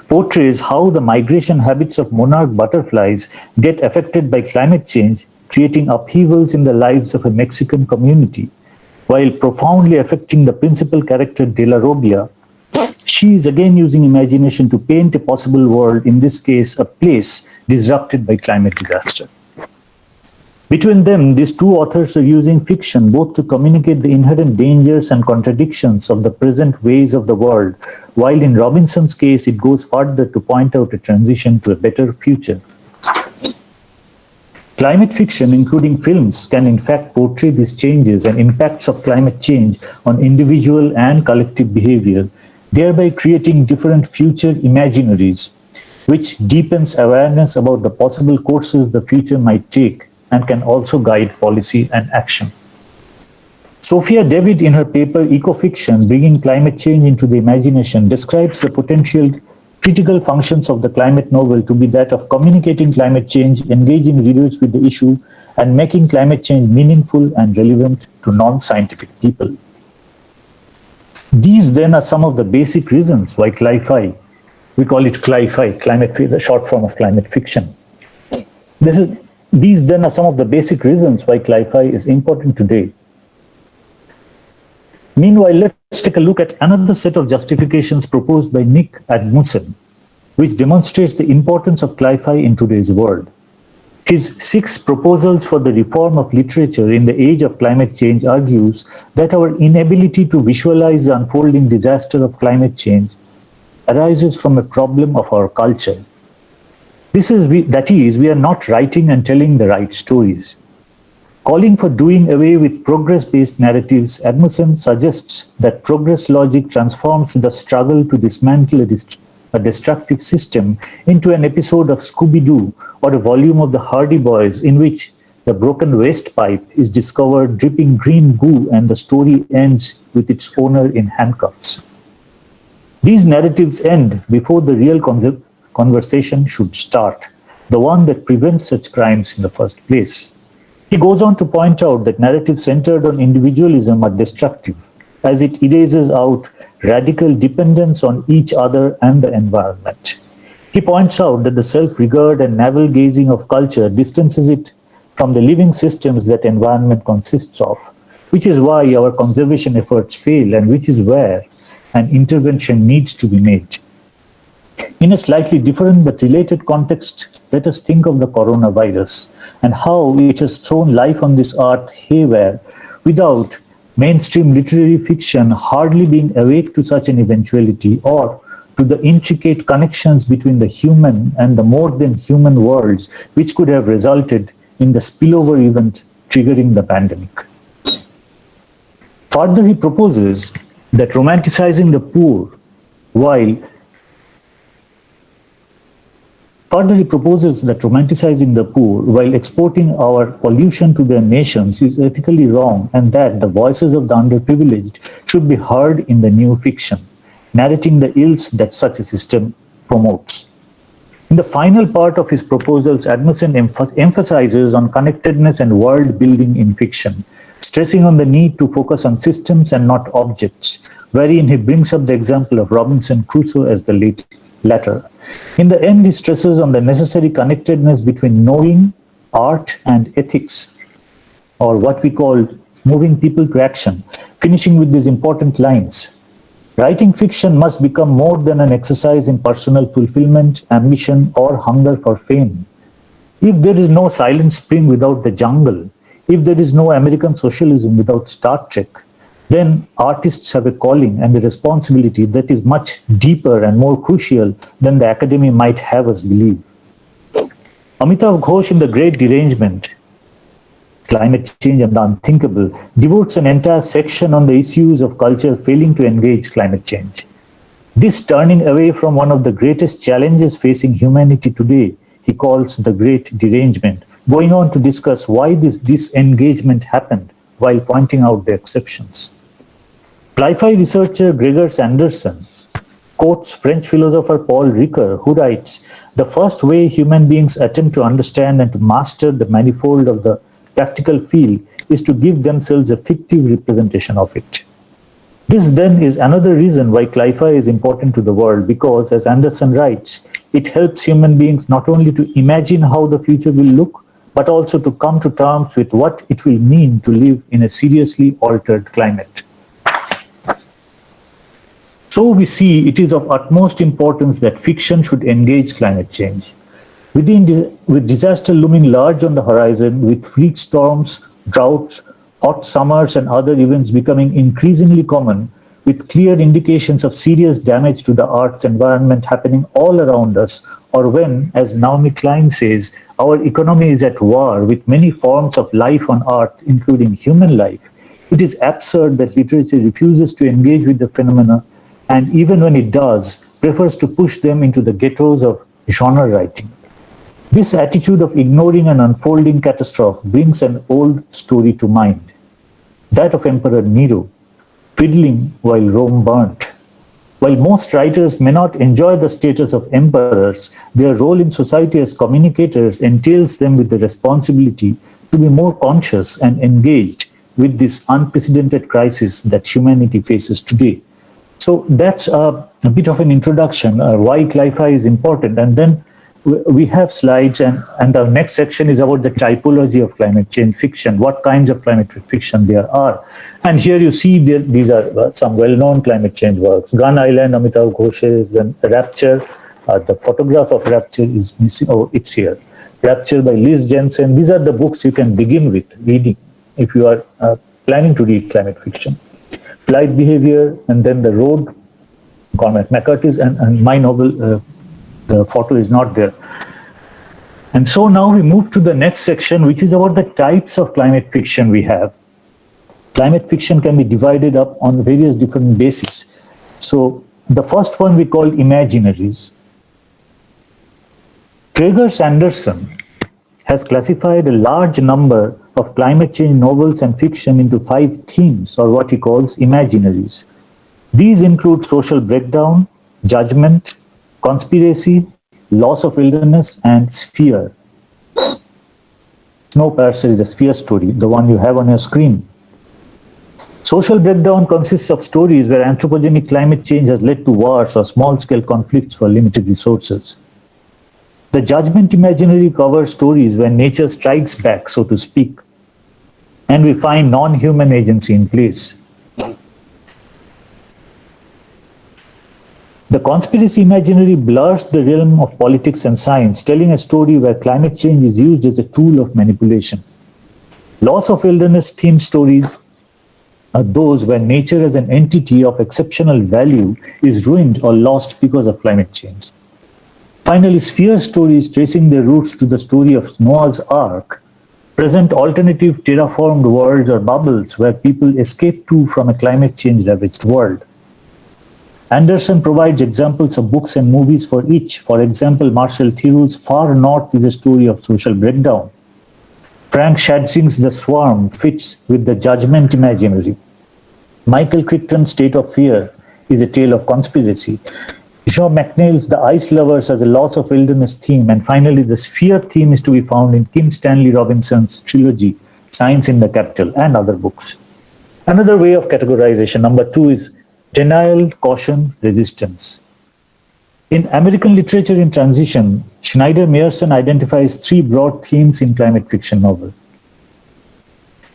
portrays how the migration habits of monarch butterflies get affected by climate change, creating upheavals in the lives of a Mexican community, while profoundly affecting the principal character De La Robia, she is again using imagination to paint a possible world, in this case, a place disrupted by climate disaster. Between them, these two authors are using fiction both to communicate the inherent dangers and contradictions of the present ways of the world, while in Robinson's case, it goes further to point out a transition to a better future. Climate fiction, including films, can in fact portray these changes and impacts of climate change on individual and collective behavior, thereby creating different future imaginaries, which deepens awareness about the possible courses the future might take and can also guide policy and action. Sophia David, in her paper Ecofiction, Bringing Climate Change into the Imagination, describes the potential critical functions of the climate novel to be that of communicating climate change, engaging readers with the issue, and making climate change meaningful and relevant to non-scientific people. These then are some of the basic reasons why CLI-FI, we call it CLI-FI, the short form of climate fiction. These then are some of the basic reasons why CLI-FI is important today. Meanwhile, let's take a look at another set of justifications proposed by Nick Admussen, which demonstrates the importance of CLI-FI in today's world. His 6 proposals for the reform of literature in the age of climate change argues that our inability to visualize the unfolding disaster of climate change arises from a problem of our culture. That is, we are not writing and telling the right stories. Calling for doing away with progress-based narratives, Edmondson suggests that progress logic transforms the struggle to dismantle a destructive system into an episode of Scooby-Doo or a volume of the Hardy Boys in which the broken waste pipe is discovered dripping green goo and the story ends with its owner in handcuffs. These narratives end before the real conversation should start, the one that prevents such crimes in the first place. He goes on to point out that narratives centered on individualism are destructive, as it erases out radical dependence on each other and the environment. He points out that the self-regard and navel-gazing of culture distances it from the living systems that environment consists of, which is why our conservation efforts fail and which is where an intervention needs to be made. In a slightly different but related context, let us think of the coronavirus and how it has thrown life on this art haywire without mainstream literary fiction hardly being awake to such an eventuality or to the intricate connections between the human and the more than human worlds which could have resulted in the spillover event triggering the pandemic. Further, he proposes that romanticizing the poor while exporting our pollution to their nations is ethically wrong and that the voices of the underprivileged should be heard in the new fiction, narrating the ills that such a system promotes. In the final part of his proposals, Edmondson emphasizes on connectedness and world building in fiction, stressing on the need to focus on systems and not objects, wherein he brings up the example of Robinson Crusoe as the latter. In the end, he stresses on the necessary connectedness between knowing, art, and ethics, or what we call moving people to action, finishing with these important lines. Writing fiction must become more than an exercise in personal fulfillment, ambition, or hunger for fame. If there is no Silent Spring without the jungle, if there is no American socialism without Star Trek, then artists have a calling and a responsibility that is much deeper and more crucial than the academy might have us believe. Amitav Ghosh in The Great Derangement, Climate Change and the Unthinkable, devotes an entire section on the issues of culture failing to engage climate change. This turning away from one of the greatest challenges facing humanity today, he calls the Great Derangement, going on to discuss why this disengagement happened while pointing out the exceptions. Cli-Fi researcher Gregers Anderson quotes French philosopher Paul Ricoeur, who writes, "The first way human beings attempt to understand and to master the manifold of the practical field is to give themselves a fictive representation of it." This then is another reason why Cli-Fi is important to the world, because, as Anderson writes, it helps human beings not only to imagine how the future will look, but also to come to terms with what it will mean to live in a seriously altered climate. So we see it is of utmost importance that fiction should engage climate change. With disaster looming large on the horizon, with freak storms, droughts, hot summers and other events becoming increasingly common, with clear indications of serious damage to the Earth's environment happening all around us, or when, as Naomi Klein says, our economy is at war with many forms of life on Earth, including human life, it is absurd that literature refuses to engage with the phenomena, and even when it does, prefers to push them into the ghettos of genre writing. This attitude of ignoring an unfolding catastrophe brings an old story to mind, that of Emperor Nero, fiddling while Rome burnt. While most writers may not enjoy the status of emperors, their role in society as communicators entails them with the responsibility to be more conscious and engaged with this unprecedented crisis that humanity faces today. So that's a bit of an introduction, why Cli-Fi is important. And then we have slides, and our next section is about the typology of climate change fiction, what kinds of climate fiction there are. And here you see these are some well-known climate change works. Gun Island, Amitav Ghosh's, then Rapture. The photograph of Rapture is missing. Oh, it's here. Rapture by Liz Jensen. These are the books you can begin with reading if you are planning to read climate fiction. Flight Behavior, and then The Road, Cormac McCarthy's, and my novel, the photo is not there. And so now we move to the next section, which is about the types of climate fiction we have. Climate fiction can be divided up on various different bases. So the first one we call imaginaries. Trager-Sanderson has classified a large number of climate change novels and fiction into 5 themes, or what he calls imaginaries. These include social breakdown, judgment, conspiracy, loss of wilderness, and sphere. Snowpiercer is a sphere story, the one you have on your screen. Social breakdown consists of stories where anthropogenic climate change has led to wars or small-scale conflicts for limited resources. The judgment imaginary covers stories where nature strikes back, so to speak, and we find non-human agency in place. The conspiracy imaginary blurs the realm of politics and science, telling a story where climate change is used as a tool of manipulation. Loss of wilderness themed stories are those where nature as an entity of exceptional value is ruined or lost because of climate change. Finally, sphere stories tracing their roots to the story of Noah's Ark present alternative terraformed worlds or bubbles where people escape to from a climate change ravaged world. Anderson provides examples of books and movies for each. For example, Marcel Theroux's Far North is a story of social breakdown. Frank Schadzing's The Swarm fits with the judgment imaginary. Michael Crichton's State of Fear is a tale of conspiracy. Jean McNeill's The Ice Lovers has a loss of wilderness theme. And finally, the sphere theme is to be found in Kim Stanley Robinson's trilogy, Science in the Capital, and other books. Another way of categorization, number 2, is denial, caution, resistance. In American Literature in Transition, Schneider-Meyerson identifies 3 broad themes in climate fiction novel.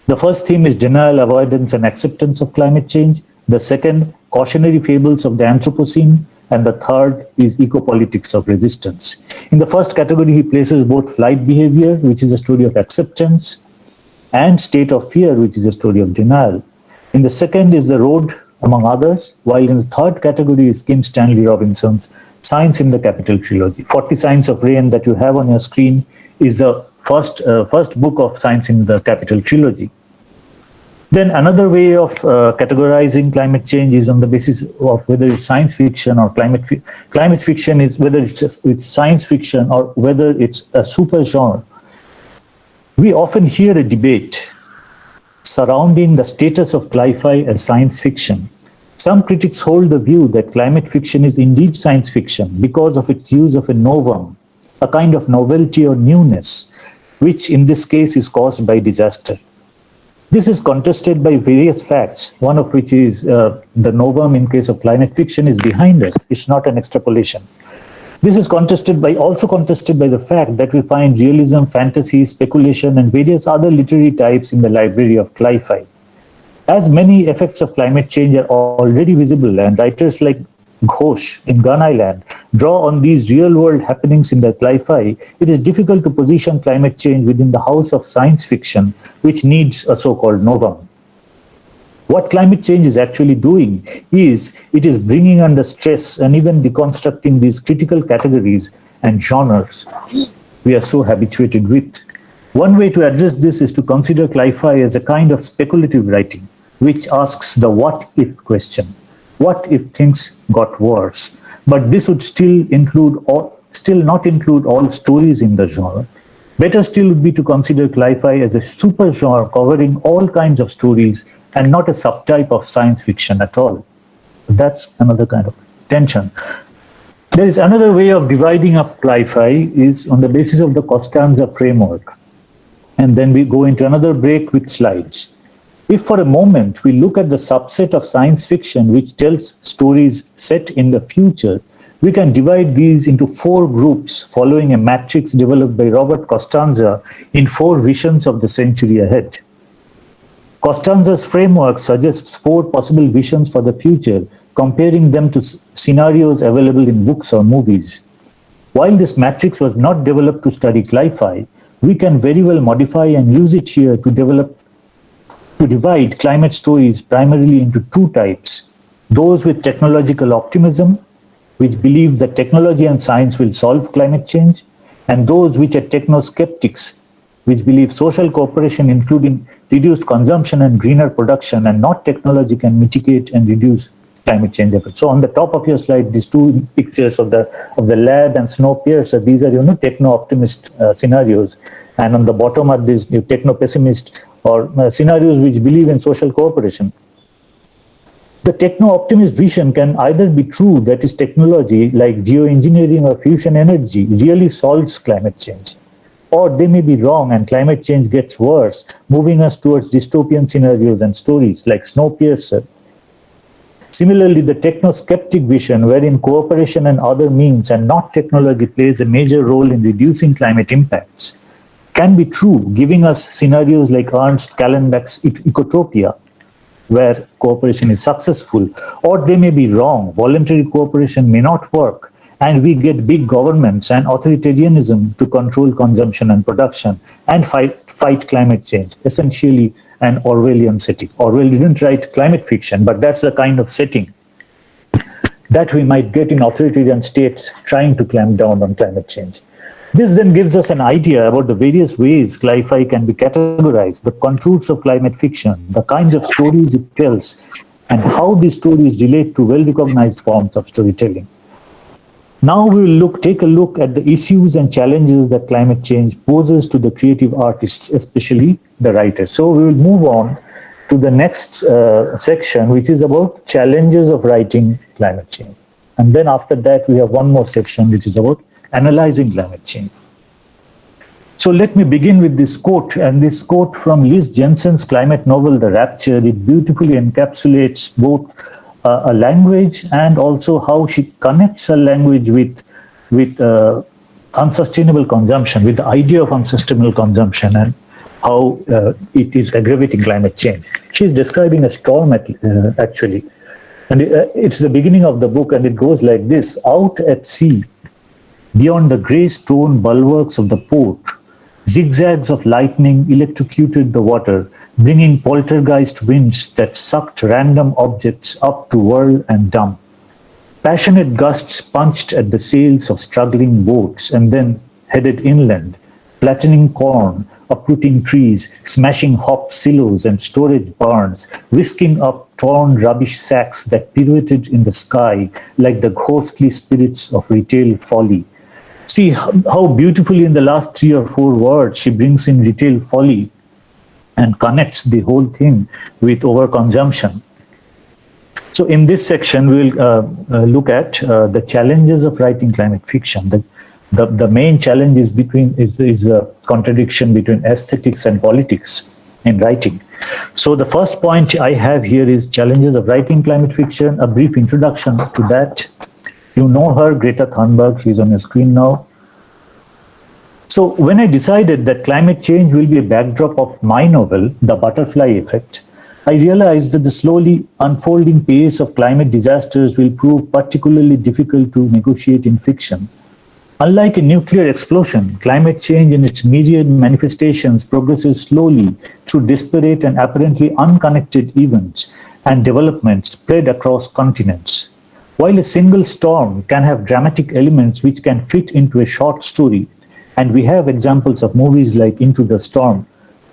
The first theme is denial, avoidance, and acceptance of climate change. The second, cautionary fables of the Anthropocene. And the third is eco-politics of resistance. In the first category, he places both Flight Behavior, which is a story of acceptance, and State of Fear, which is a story of denial. In the second is The Road, among others, while in the third category is Kim Stanley Robinson's Science in the Capital trilogy. 40 Signs of Rain that you have on your screen is the first book of Science in the Capital trilogy. Then another way of categorizing climate change is on the basis of whether it's science fiction or climate fiction is whether it's science fiction or whether it's a super genre. We often hear a debate surrounding the status of cli-fi as science fiction. Some critics hold the view that climate fiction is indeed science fiction because of its use of a novum, a kind of novelty or newness, which in this case is caused by disaster. This is contested by various facts, one of which is the novum in case of climate fiction is behind us. It's not an extrapolation. This is also contested by the fact that we find realism, fantasy, speculation, and various other literary types in the library of cli-fi. As many effects of climate change are already visible, and writers like Ghosh in Gun Island draw on these real-world happenings in the cli-fi, it is difficult to position climate change within the house of science fiction, which needs a so-called novum. What climate change is actually doing is it is bringing under stress and even deconstructing these critical categories and genres we are so habituated with. One way to address this is to consider cli-fi as a kind of speculative writing, which asks the what-if question. What if things got worse? But this would still not include all stories in the genre. Better still would be to consider cli-fi as a super genre covering all kinds of stories and not a subtype of science fiction at all. That's another kind of tension. There is another way of dividing up cli-fi is on the basis of the Costanza framework. And then we go into another break with slides. If for a moment we look at the subset of science fiction which tells stories set in the future, we can divide these into 4 groups following a matrix developed by Robert Costanza in 4 visions of the century ahead. Costanza's framework suggests 4 possible visions for the future, comparing them to scenarios available in books or movies. While this matrix was not developed to study cli-fi, we can very well modify and use it here to divide climate stories primarily into 2 types. Those with technological optimism, which believe that technology and science will solve climate change, and those which are techno-skeptics, which believe social cooperation, including reduced consumption and greener production, and not technology, can mitigate and reduce climate change efforts. So on the top of your slide, these two pictures of the lab and Snowpiercer, these are techno-optimist scenarios, and on the bottom are these techno-pessimist or scenarios which believe in social cooperation. The techno-optimist vision can either be true, that is technology like geoengineering or fusion energy really solves climate change, or they may be wrong and climate change gets worse, moving us towards dystopian scenarios and stories like Snowpiercer. Similarly, the techno-skeptic vision, wherein cooperation and other means and not technology plays a major role in reducing climate impacts, can be true, giving us scenarios like Ernst Callenbach's Ecotopia, where cooperation is successful, or they may be wrong, voluntary cooperation may not work, and we get big governments and authoritarianism to control consumption and production and fight climate change, essentially an Orwellian setting. Orwell didn't write climate fiction, but that's the kind of setting that we might get in authoritarian states trying to clamp down on climate change. This then gives us an idea about the various ways cli-fi can be categorized, the contours of climate fiction, the kinds of stories it tells, and how these stories relate to well-recognized forms of storytelling. Now we will take a look at the issues and challenges that climate change poses to the creative artists, especially the writers. So we will move on to the next section, which is about challenges of writing climate change. And then after that, we have one more section, which is about analyzing climate change. So let me begin with this quote, and this quote from Liz Jensen's climate novel, The Rapture. It beautifully encapsulates both a language and also how she connects her language with unsustainable consumption, with the idea of unsustainable consumption and how it is aggravating climate change. She's describing a storm actually. And it's the beginning of the book, and it goes like this: out at sea, beyond the grey stone bulwarks of the port, zigzags of lightning electrocuted the water, bringing poltergeist winds that sucked random objects up to whirl and dump. Passionate gusts punched at the sails of struggling boats and then headed inland, flattening corn, uprooting trees, smashing hop silos and storage barns, whisking up torn rubbish sacks that pirouetted in the sky like the ghostly spirits of retail folly. See how beautifully in the last 3 or 4 words she brings in retail folly and connects the whole thing with overconsumption. So in this section, we'll look at the challenges of writing climate fiction. The main challenge is the contradiction between aesthetics and politics in writing. So the first point I have here is challenges of writing climate fiction, a brief introduction to that. You know her, Greta Thunberg, she's on your screen now. So when I decided that climate change will be a backdrop of my novel, The Butterfly Effect, I realized that the slowly unfolding pace of climate disasters will prove particularly difficult to negotiate in fiction. Unlike a nuclear explosion, climate change in its myriad manifestations progresses slowly through disparate and apparently unconnected events and developments spread across continents. While a single storm can have dramatic elements which can fit into a short story, and we have examples of movies like Into the Storm,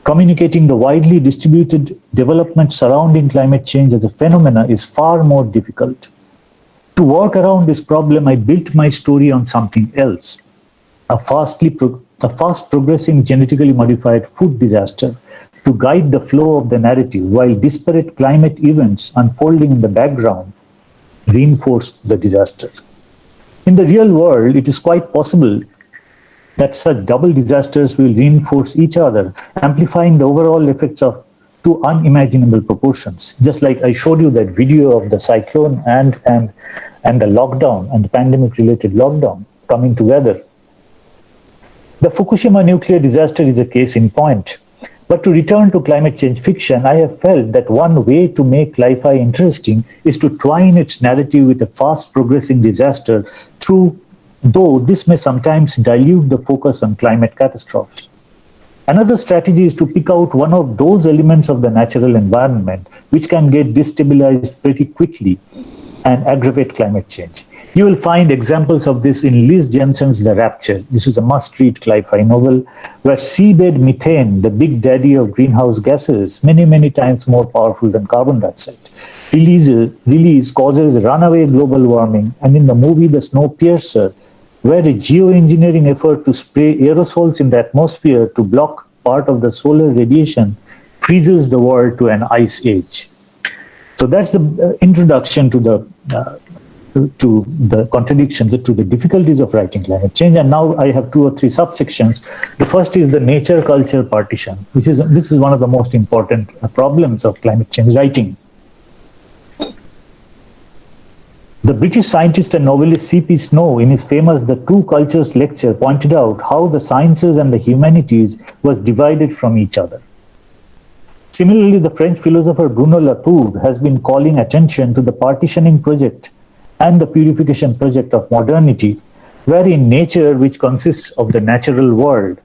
communicating the widely distributed development surrounding climate change as a phenomena is far more difficult. To work around this problem, I built my story on something else, a fast progressing genetically modified food disaster to guide the flow of the narrative, while disparate climate events unfolding in the background reinforced the disaster. In the real world, it is quite possible that such double disasters will reinforce each other, amplifying the overall effects to unimaginable proportions. Just like I showed you that video of the cyclone and the lockdown and the pandemic-related lockdown coming together. The Fukushima nuclear disaster is a case in point. But to return to climate change fiction, I have felt that one way to make Li-Fi interesting is to twine its narrative with a fast-progressing disaster, though this may sometimes dilute the focus on climate catastrophes. Another strategy is to pick out one of those elements of the natural environment which can get destabilized pretty quickly and aggravate climate change. You will find examples of this in Liz Jensen's The Rapture. This is a must-read sci-fi novel where seabed methane, the big daddy of greenhouse gases, many times more powerful than carbon dioxide, release causes runaway global warming. And in the movie The Snowpiercer, where a geoengineering effort to spray aerosols in the atmosphere to block part of the solar radiation freezes the world to an ice age. So that's the introduction to the contradictions, to the difficulties of writing climate change. And now I have 2 or 3 subsections. The first is the nature-culture partition, this is one of the most important problems of climate change writing. The British scientist and novelist C.P. Snow, in his famous The Two Cultures lecture, pointed out how the sciences and the humanities was divided from each other. Similarly, the French philosopher Bruno Latour has been calling attention to the partitioning project and the purification project of modernity, wherein nature, which consists of the natural world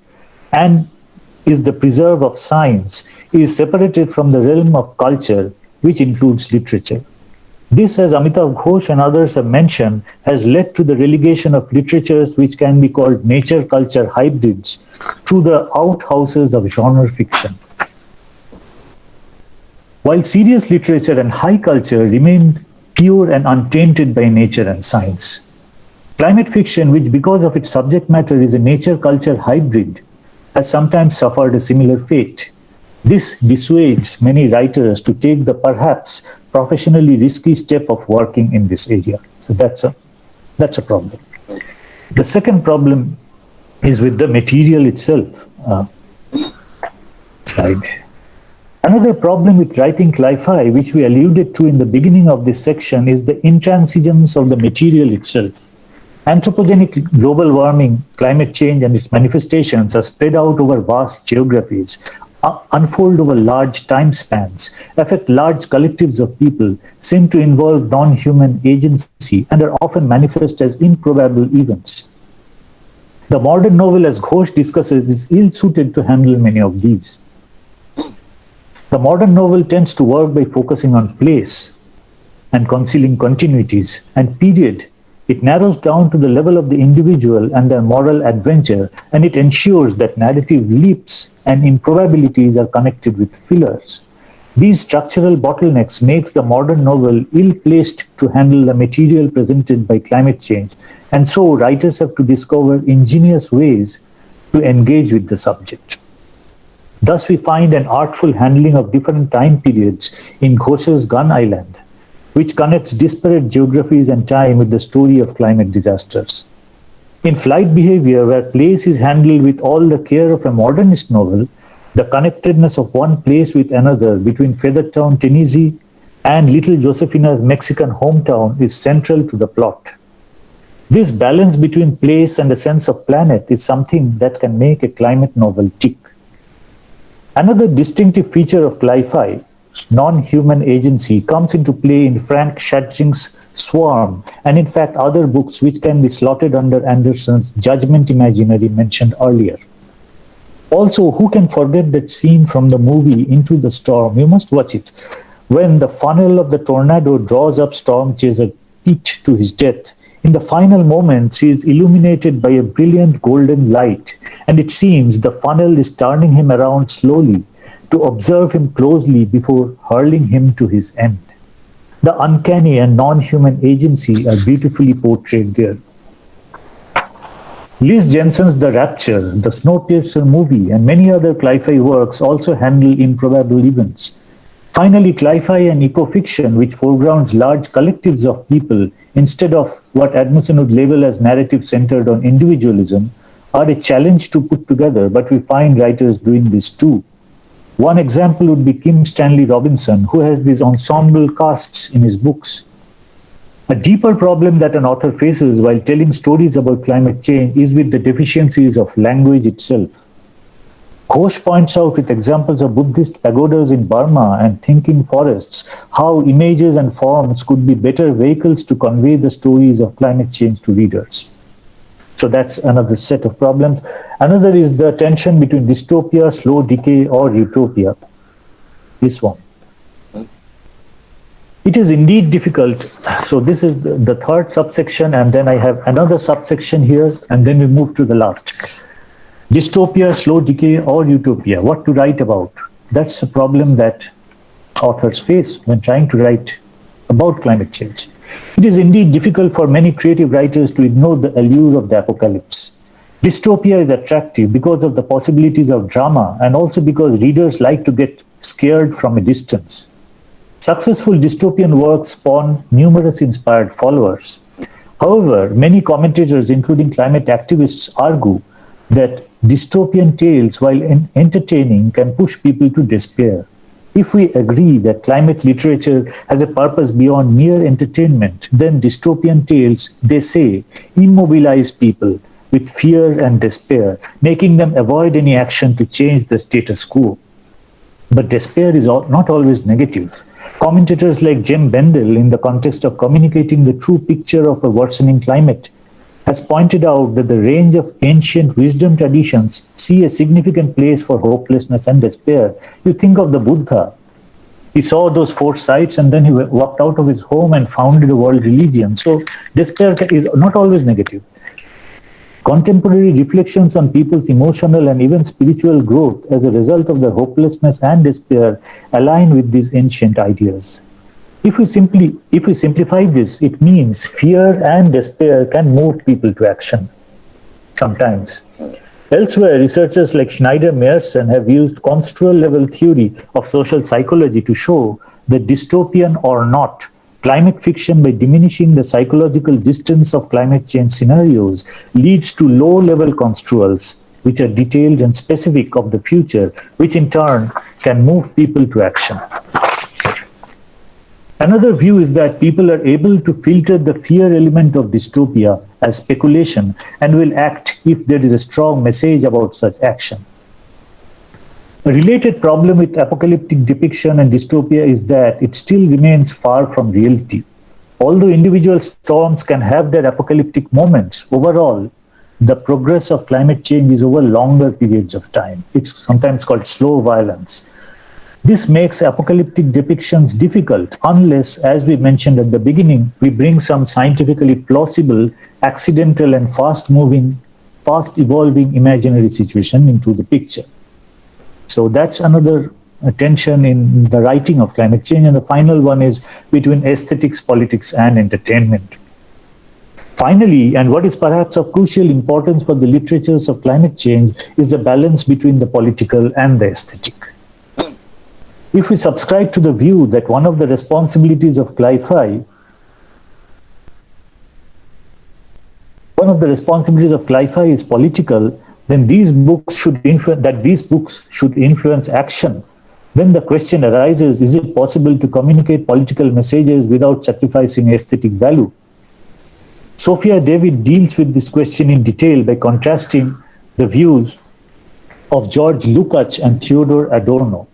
and is the preserve of science, is separated from the realm of culture, which includes literature. This, as Amitav Ghosh and others have mentioned, has led to the relegation of literatures which can be called nature-culture hybrids to the outhouses of genre fiction. While serious literature and high culture remain pure and untainted by nature and science, climate fiction, which because of its subject matter is a nature-culture hybrid, has sometimes suffered a similar fate. This dissuades many writers to take the perhaps professionally risky step of working in this area. So that's a problem. The second problem is with the material itself. Slide. Another problem with writing cli-fi, which we alluded to in the beginning of this section, is the intransigence of the material itself. Anthropogenic global warming, climate change, and its manifestations are spread out over vast geographies, unfold over large time spans, affect large collectives of people, seem to involve non-human agency, and are often manifest as improbable events. The modern novel, as Ghosh discusses, is ill-suited to handle many of these. The modern novel tends to work by focusing on place and concealing continuities and period. It narrows down to the level of the individual and their moral adventure, and it ensures that narrative leaps and improbabilities are connected with fillers. These structural bottlenecks makes the modern novel ill-placed to handle the material presented by climate change, and so writers have to discover ingenious ways to engage with the subject. Thus, we find an artful handling of different time periods in Ghosh's Gun Island, which connects disparate geographies and time with the story of climate disasters. In Flight Behavior, where place is handled with all the care of a modernist novel, the connectedness of one place with another between Feathertown, Tennessee, and Little Josefina's Mexican hometown is central to the plot. This balance between place and a sense of planet is something that can make a climate novel tick. Another distinctive feature of cli-fi, non-human agency, comes into play in Frank Schadring's Swarm, and in fact other books which can be slotted under Anderson's Judgment Imaginary mentioned earlier. Also, who can forget that scene from the movie Into the Storm? You must watch it. When the funnel of the tornado draws up Storm Chaser Pete to his death, in the final moments he is illuminated by a brilliant golden light, and it seems the funnel is turning him around slowly to observe him closely before hurling him to his end. The uncanny and non-human agency are beautifully portrayed there. Liz Jensen's The Rapture, the Snowpiercer movie, and many other cli-fi works also handle improbable events. Finally, cli-fi and eco-fiction, which foregrounds large collectives of people instead of what Edmondson would label as narrative centered on individualism, are a challenge to put together, but we find writers doing this too. One example would be Kim Stanley Robinson, who has these ensemble casts in his books. A deeper problem that an author faces while telling stories about climate change is with the deficiencies of language itself. Ghosh points out with examples of Buddhist pagodas in Burma and thinking forests how images and forms could be better vehicles to convey the stories of climate change to readers. So that's another set of problems. Another is the tension between dystopia, slow decay, or utopia. This one. It is indeed difficult. So this is the third subsection, and then I have another subsection here, and then we move to the last. Dystopia, slow decay, or utopia, what to write about? That's a problem that authors face when trying to write about climate change. It is indeed difficult for many creative writers to ignore the allure of the apocalypse. Dystopia is attractive because of the possibilities of drama and also because readers like to get scared from a distance. Successful dystopian works spawn numerous inspired followers. However, many commentators, including climate activists, argue that dystopian tales, while entertaining, can push people to despair. If we agree that climate literature has a purpose beyond mere entertainment, then dystopian tales, they say, immobilize people with fear and despair, making them avoid any action to change the status quo. But despair is not always negative. Commentators like Jem Bendell, in the context of communicating the true picture of a worsening climate, has pointed out that the range of ancient wisdom traditions see a significant place for hopelessness and despair. You think of the Buddha. He saw those four sights and then he walked out of his home and founded a world religion. So despair is not always negative. Contemporary reflections on people's emotional and even spiritual growth as a result of their hopelessness and despair align with these ancient ideas. If we simplify this, it means fear and despair can move people to action. Sometimes. Elsewhere, researchers like Schneider-Meyerson have used construal level theory of social psychology to show that dystopian or not, climate fiction, by diminishing the psychological distance of climate change scenarios, leads to low-level construals, which are detailed and specific of the future, which in turn can move people to action. Another view is that people are able to filter the fear element of dystopia as speculation and will act if there is a strong message about such action. A related problem with apocalyptic depiction and dystopia is that it still remains far from reality. Although individual storms can have their apocalyptic moments, overall, the progress of climate change is over longer periods of time. It's sometimes called slow violence. This makes apocalyptic depictions difficult unless, as we mentioned at the beginning, we bring some scientifically plausible, accidental and fast-moving, fast-evolving imaginary situation into the picture. So that's another tension in the writing of climate change. And the final one is between aesthetics, politics, and entertainment. Finally, and what is perhaps of crucial importance for the literatures of climate change, is the balance between the political and the aesthetic. If we subscribe to the view that one of the responsibilities of cli-fi is political, then these books should influence action. Then the question arises, is it possible to communicate political messages without sacrificing aesthetic value? Sophia David deals with this question in detail by contrasting the views of George Lukács and Theodor Adorno.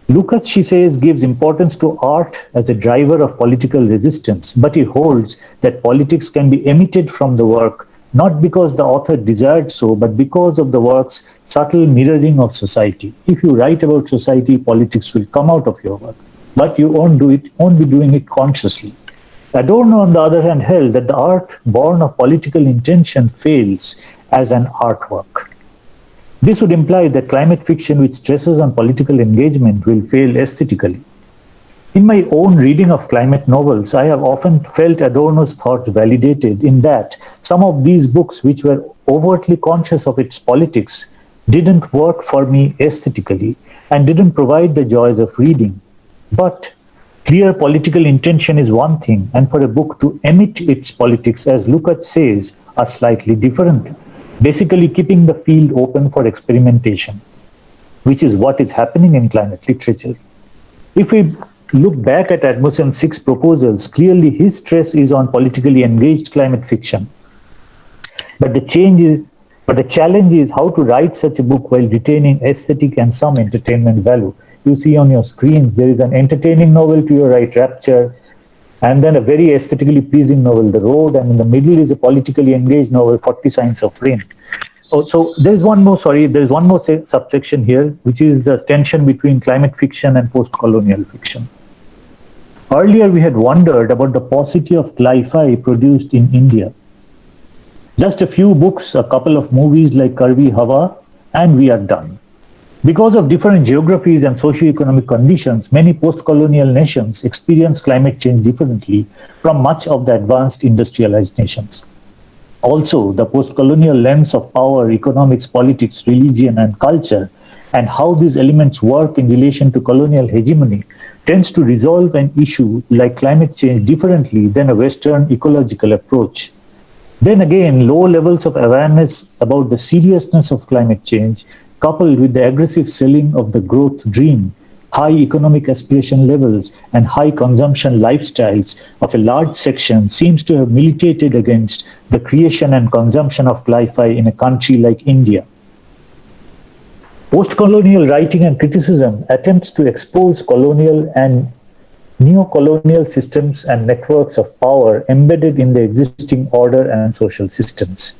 Lukács, she says, gives importance to art as a driver of political resistance, but he holds that politics can be emitted from the work not because the author desired so, but because of the work's subtle mirroring of society. If you write about society, politics will come out of your work, but you won't be doing it consciously. Adorno, on the other hand, held that the art born of political intention fails as an artwork. This would imply that climate fiction which stresses on political engagement will fail aesthetically. In my own reading of climate novels, I have often felt Adorno's thoughts validated in that some of these books which were overtly conscious of its politics didn't work for me aesthetically and didn't provide the joys of reading. But clear political intention is one thing, and for a book to emit its politics, as Lukács says, are slightly different. Basically keeping the field open for experimentation, which is what is happening in climate literature. If we look back at Asmussen's 6 proposals, clearly his stress is on politically engaged climate fiction. But the challenge is how to write such a book while retaining aesthetic and some entertainment value. You see on your screens, there is an entertaining novel to your right, Rapture, and then a very aesthetically pleasing novel, The Road, and in the middle is a politically engaged novel, 40 Signs of Rain. Oh, so there's one more subsection here, which is the tension between climate fiction and post-colonial fiction. Earlier, we had wondered about the paucity of sci-fi produced in India. Just a few books, a couple of movies like Karvi Hawa, and we are done. Because of different geographies and socio-economic conditions, many post-colonial nations experience climate change differently from much of the advanced industrialized nations. Also, the post-colonial lens of power, economics, politics, religion, and culture, and how these elements work in relation to colonial hegemony tends to resolve an issue like climate change differently than a Western ecological approach. Then again, low levels of awareness about the seriousness of climate change, coupled with the aggressive selling of the growth dream, high economic aspiration levels, and high consumption lifestyles of a large section, seems to have militated against the creation and consumption of sci-fi in a country like India. Post-colonial writing and criticism attempts to expose colonial and neo-colonial systems and networks of power embedded in the existing order and social systems.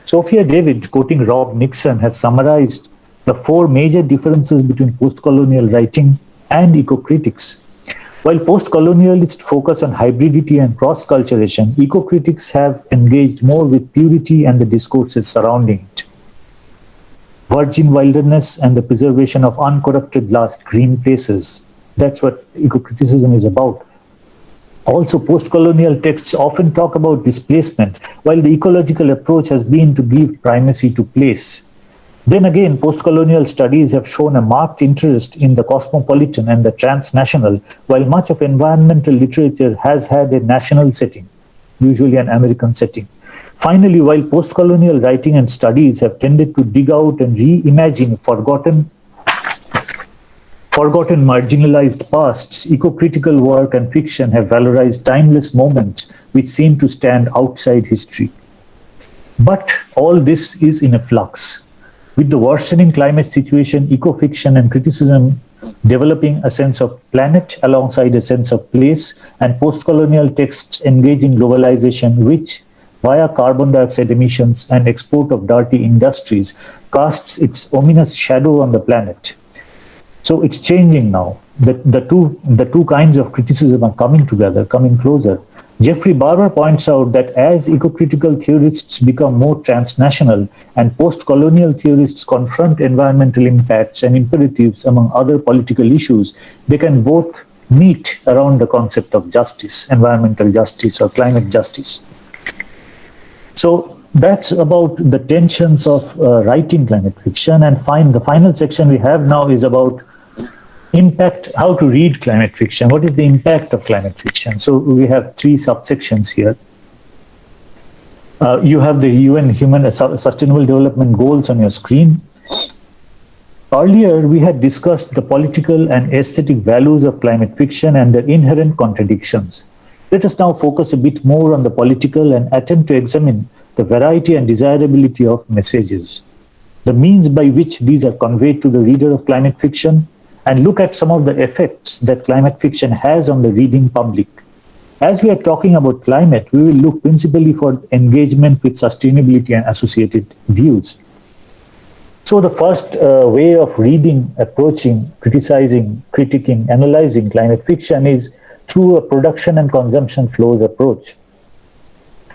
Sophia David, quoting Rob Nixon, has summarized the four major differences between post-colonial writing and eco-critics. While post-colonialists focus on hybridity and cross-culturation, eco-critics have engaged more with purity and the discourses surrounding it. Virgin wilderness and the preservation of uncorrupted last green places. That's what eco-criticism is about. Also, post-colonial texts often talk about displacement, while the ecological approach has been to give primacy to place. Then again, post-colonial studies have shown a marked interest in the cosmopolitan and the transnational, while much of environmental literature has had a national setting, usually an American setting. Finally, while post-colonial writing and studies have tended to dig out and reimagine forgotten marginalized pasts, eco-critical work and fiction have valorized timeless moments which seem to stand outside history. But all this is in a flux. With the worsening climate situation, eco-fiction and criticism developing a sense of planet alongside a sense of place, and post-colonial texts engaging globalization, which, via carbon dioxide emissions and export of dirty industries, casts its ominous shadow on the planet. So it's changing now. The two kinds of criticism are coming together, coming closer. Jeffrey Barber points out that as eco-critical theorists become more transnational and post-colonial theorists confront environmental impacts and imperatives among other political issues, they can both meet around the concept of justice, environmental justice or climate justice. So that's about the tensions of writing climate fiction. And the final section we have now is about impact, how to read climate fiction. What is the impact of climate fiction? So we have three subsections here. You have the UN Human Sustainable Development Goals on your screen. Earlier, we had discussed the political and aesthetic values of climate fiction and their inherent contradictions. Let us now focus a bit more on the political and attempt to examine the variety and desirability of messages, the means by which these are conveyed to the reader of climate fiction, and look at some of the effects that climate fiction has on the reading public. As we are talking about climate, we will look principally for engagement with sustainability and associated views. So the first way of reading, approaching, criticizing, critiquing, analyzing climate fiction is through a production and consumption flows approach.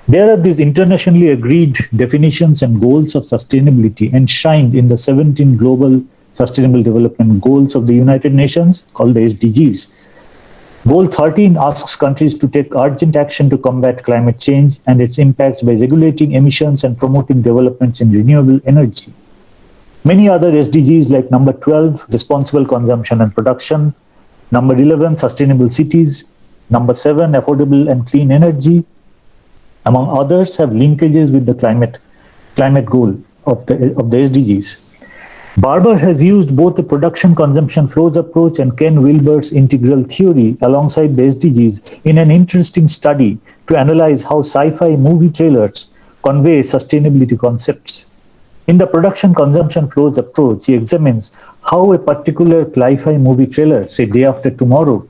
There are these internationally agreed definitions and goals of sustainability enshrined in the 17 global Sustainable Development Goals of the United Nations, called the SDGs. Goal 13 asks countries to take urgent action to combat climate change and its impacts by regulating emissions and promoting developments in renewable energy. Many other SDGs like number 12, responsible consumption and production, number 11, sustainable cities, number 7, affordable and clean energy, among others, have linkages with the climate goal of the SDGs. Barber has used both the production-consumption flows approach and Ken Wilber's integral theory alongside the SDGs in an interesting study to analyze how sci-fi movie trailers convey sustainability concepts. In the production-consumption flows approach, he examines how a particular sci-fi movie trailer, say Day After Tomorrow,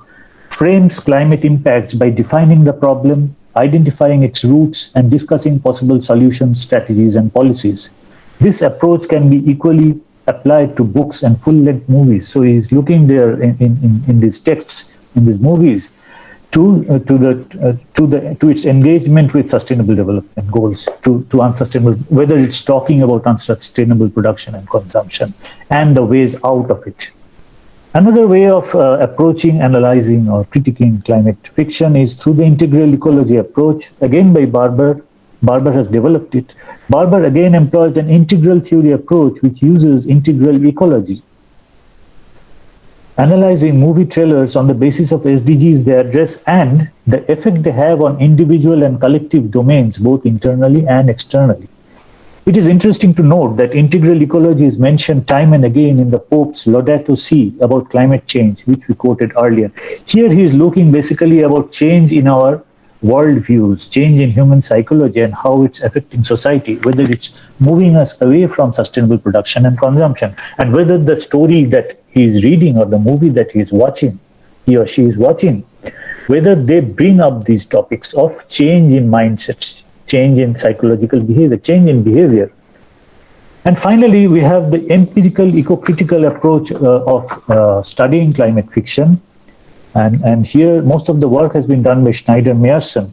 frames climate impacts by defining the problem, identifying its roots, and discussing possible solutions, strategies, and policies. This approach can be equally applied to books and full-length movies. So he's looking there in these texts, in these movies, to its engagement with sustainable development goals, to unsustainable, whether it's talking about unsustainable production and consumption and the ways out of it. Another way of approaching, analyzing, or critiquing climate fiction is through the integral ecology approach, again by Barber. Barber has developed it. Barber again employs an integral theory approach which uses integral ecology, analyzing movie trailers on the basis of SDGs they address and the effect they have on individual and collective domains, both internally and externally. It is interesting to note that integral ecology is mentioned time and again in the Pope's Laudato Si about climate change, which we quoted earlier. Here he is looking basically about change in our worldviews, change in human psychology and how it's affecting society, whether it's moving us away from sustainable production and consumption, and whether the story that he is reading or the movie that he is watching, he or she is watching, whether they bring up these topics of change in mindsets, change in psychological behavior, change in behavior. And finally, we have the empirical eco-critical approach of studying climate fiction. And here, most of the work has been done by Schneider-Meyerson.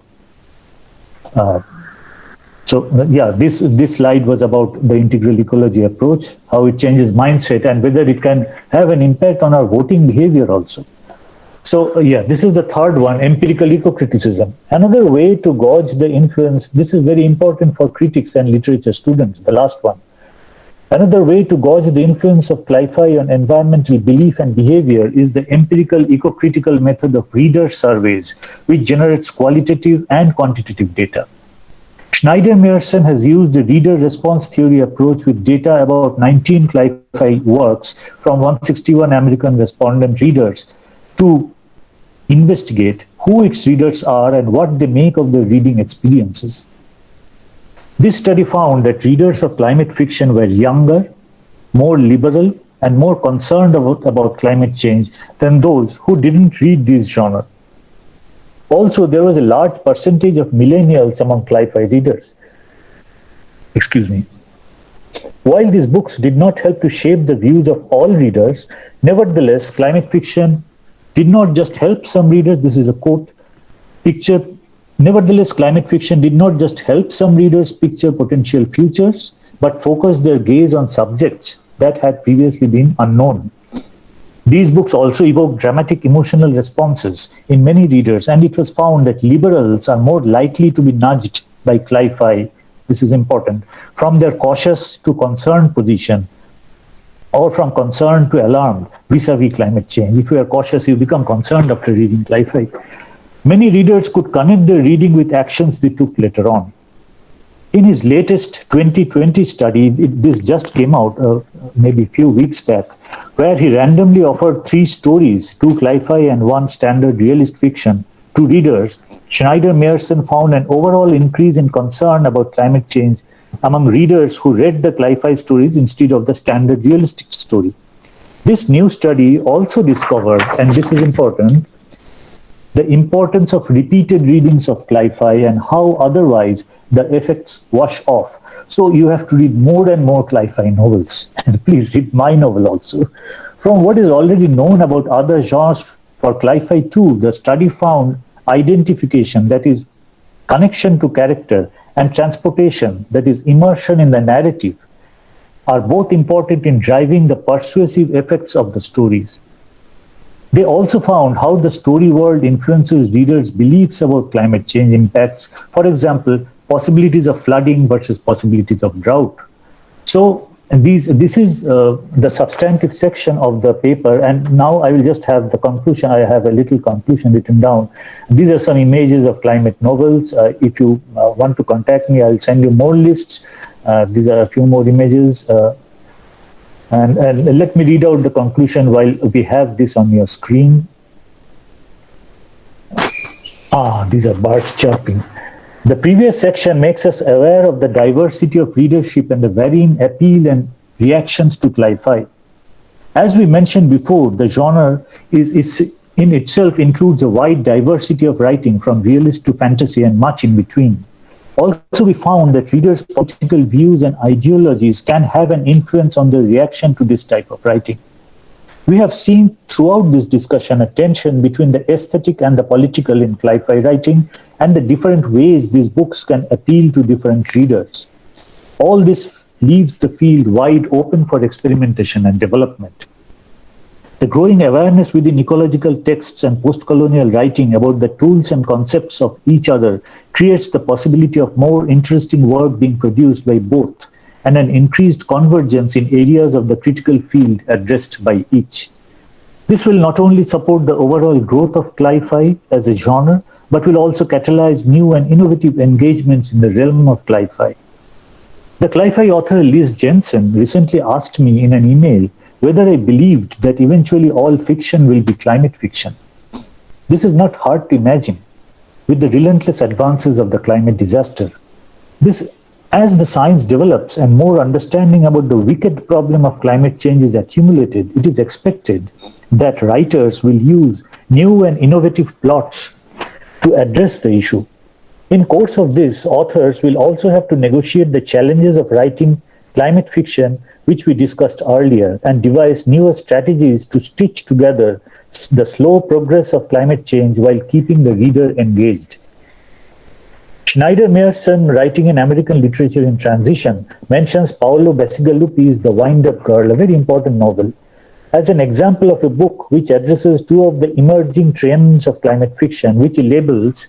This slide was about the integral ecology approach, how it changes mindset and whether it can have an impact on our voting behavior also. So this is the third one, empirical eco-criticism. Another way to gauge the influence, this is very important for critics and literature students, the last one. Another way to gauge the influence of CLIFI on environmental belief and behavior is the empirical eco-critical method of reader surveys, which generates qualitative and quantitative data. Schneider-Meyerson has used the reader response theory approach with data about 19 CLIFI works from 161 American respondent readers to investigate who its readers are and what they make of their reading experiences. This study found that readers of climate fiction were younger, more liberal, and more concerned about climate change than those who didn't read these genres. Also, there was a large percentage of millennials among CLIFI readers. While these books did not help to shape the views of all readers, nevertheless, climate fiction did not just help some readers, this is a quote, nevertheless, climate fiction did not just help some readers picture potential futures, but focus their gaze on subjects that had previously been unknown. These books also evoked dramatic emotional responses in many readers, and it was found that liberals are more likely to be nudged by CLIFI, this is important, from their cautious to concerned position, or from concerned to alarmed vis-a-vis climate change. If you are cautious, you become concerned after reading CLIFI. Many readers could connect their reading with actions they took later on. In his latest 2020 study, this just came out maybe a few weeks back, where he randomly offered 3 stories, 2 CLIFI and 1 standard realist fiction, to readers. Schneider-Meyerson found an overall increase in concern about climate change among readers who read the CLIFI stories instead of the standard realistic story. This new study also discovered, and this is important, the importance of repeated readings of CLIFI and how otherwise the effects wash off. So you have to read more and more CLIFI novels. And please read my novel also. From what is already known about other genres for CLIFI too, the study found identification, that is connection to character, and transportation, that is immersion in the narrative, are both important in driving the persuasive effects of the stories. They also found how the story world influences readers' beliefs about climate change impacts. For example, possibilities of flooding versus possibilities of drought. So this is the substantive section of the paper, and now I will just have the conclusion. I have a little conclusion written down. These are some images of climate novels. If you want to contact me, I'll send you more lists. These are a few more images. And let me read out the conclusion while we have this on your screen. These are birds chirping. The previous section makes us aware of the diversity of readership and the varying appeal and reactions to CLIFI. As we mentioned before, the genre is in itself includes a wide diversity of writing, from realist to fantasy and much in between. Also, we found that readers' political views and ideologies can have an influence on their reaction to this type of writing. We have seen throughout this discussion a tension between the aesthetic and the political in sci-fi writing and the different ways these books can appeal to different readers. All this leaves the field wide open for experimentation and development. The growing awareness within ecological texts and post-colonial writing about the tools and concepts of each other creates the possibility of more interesting work being produced by both, and an increased convergence in areas of the critical field addressed by each. This will not only support the overall growth of sci-fi as a genre, but will also catalyze new and innovative engagements in the realm of sci-fi. The sci-fi author Liz Jensen recently asked me in an email whether I believed that eventually all fiction will be climate fiction. This is not hard to imagine. With the relentless advances of the climate disaster, as the science develops and more understanding about the wicked problem of climate change is accumulated, it is expected that writers will use new and innovative plots to address the issue. In course of this, authors will also have to negotiate the challenges of writing climate fiction, which we discussed earlier, and devise newer strategies to stitch together the slow progress of climate change while keeping the reader engaged. Schneider Meyerson, writing in American Literature in Transition, mentions Paolo Bacigalupi's The Wind-Up Girl, a very important novel, as an example of a book which addresses two of the emerging trends of climate fiction, which he labels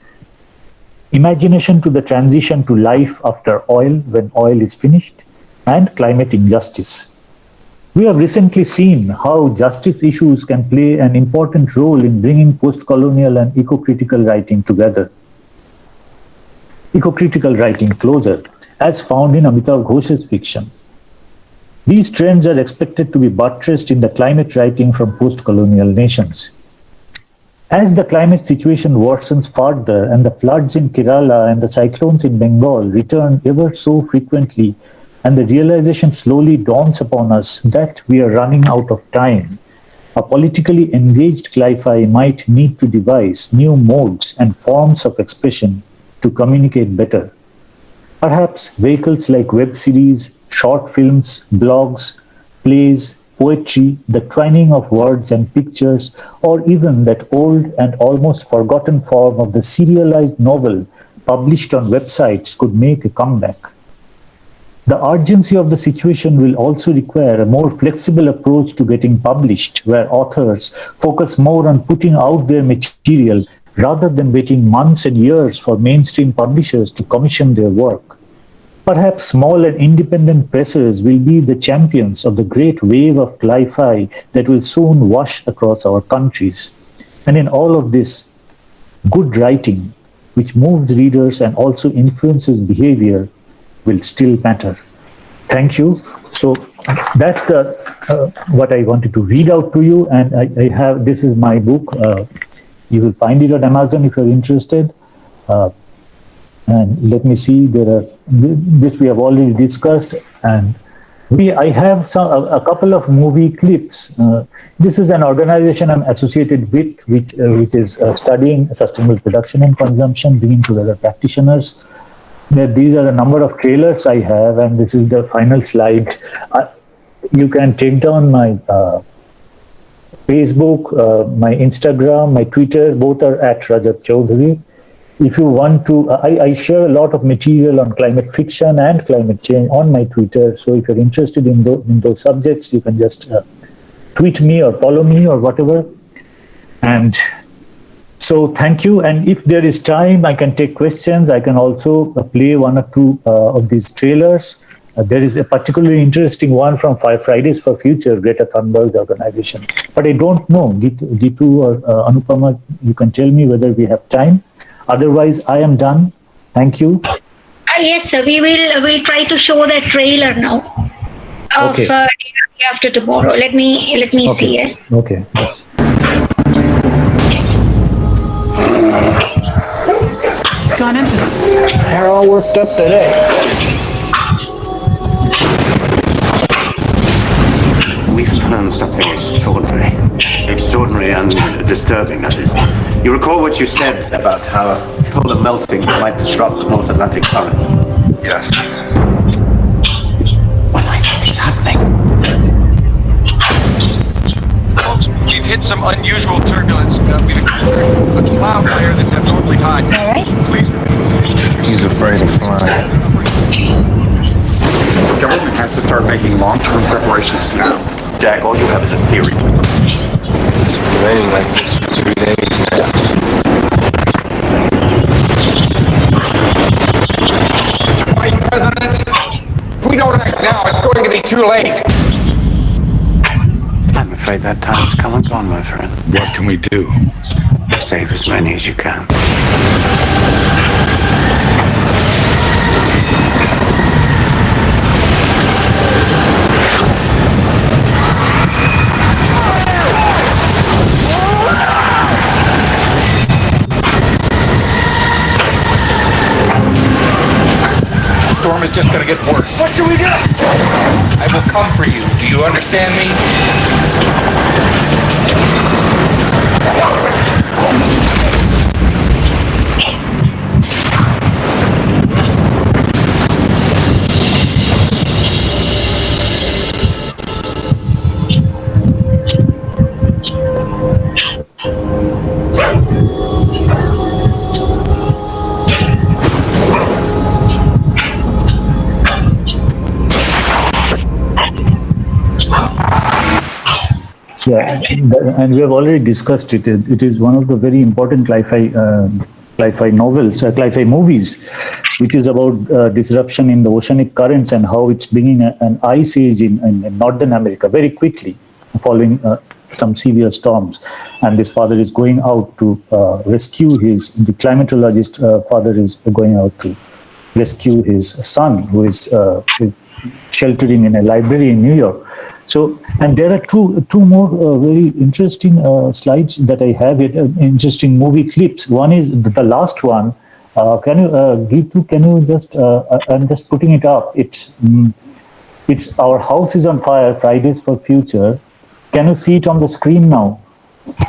Imagination to the Transition to Life After Oil, When Oil is Finished, and Climate Injustice. We have recently seen how justice issues can play an important role in bringing post-colonial and eco-critical writing together. Eco-critical writing closer, as found in Amitav Ghosh's fiction. These trends are expected to be buttressed in the climate writing from post-colonial nations. As the climate situation worsens further and the floods in Kerala and the cyclones in Bengal return ever so frequently, and the realization slowly dawns upon us that we are running out of time, a politically engaged sci-fi might need to devise new modes and forms of expression to communicate better. Perhaps vehicles like web series, short films, blogs, plays, poetry, the twining of words and pictures, or even that old and almost forgotten form of the serialized novel published on websites could make a comeback. The urgency of the situation will also require a more flexible approach to getting published, where authors focus more on putting out their material rather than waiting months and years for mainstream publishers to commission their work. Perhaps small and independent presses will be the champions of the great wave of sci-fi that will soon wash across our countries. And in all of this, good writing, which moves readers and also influences behavior, will still matter. Thank you. So that's what I wanted to read out to you, and I have, this is my book. You will find it on Amazon if you're interested. And let me see, this we have already discussed, and I have a couple of movie clips. This is an organization I'm associated with, which is studying sustainable production and consumption, bringing together practitioners. These are a number of trailers I have, and this is the final slide. You can take down my Facebook, my Instagram, my Twitter, both are at Rajat Chaudhary. If you want to, I share a lot of material on climate fiction and climate change on my Twitter. So if you're interested in those subjects, you can just tweet me or follow me or whatever. And so thank you. And if there is time, I can take questions. I can also play one or two of these trailers. There is a particularly interesting one from Fridays for Future, Greta Thunberg's organization. But I don't know, Gitu or Anupama, you can tell me whether we have time. Otherwise, I am done. Thank you. Yes, sir. We'll try to show that trailer now of Okay. after tomorrow. Let me Okay. see it. Okay. Yes. What's going into it? They're all worked up today. We found something extraordinary. Extraordinary and disturbing, that is. You recall what you said about how polar melting might disrupt the North Atlantic current? Yes. Well, I think it's happening. hit some unusual turbulence. We've encountered a cloud layer that's abnormally high. All right. Please. He's afraid of flying. The government has to start making long-term preparations now. Jack, all you have is a theory. It's been raining like this for 3 days now. Mr. Vice President, if we don't act now, it's going to be too late. I'm afraid that time has come and gone, my friend. What can we do? Save as many as you can. The storm is just going to get worse. What should we do? I will come for you. Do you understand me? Yeah, and we have already discussed it. It is one of the very important sci-fi novels, sci-fi movies, which is about disruption in the oceanic currents and how it's bringing an ice age in Northern America very quickly, following some severe storms. And this father is going out to rescue the climatologist father is going out to rescue his son, who is sheltering in a library in New York. So, and there are two more very interesting slides that I have here, interesting movie clips. One is the last one. Can you, Gitu, can you just, I'm just putting it up. It's Our House is on Fire, Fridays for Future. Can you see it on the screen now?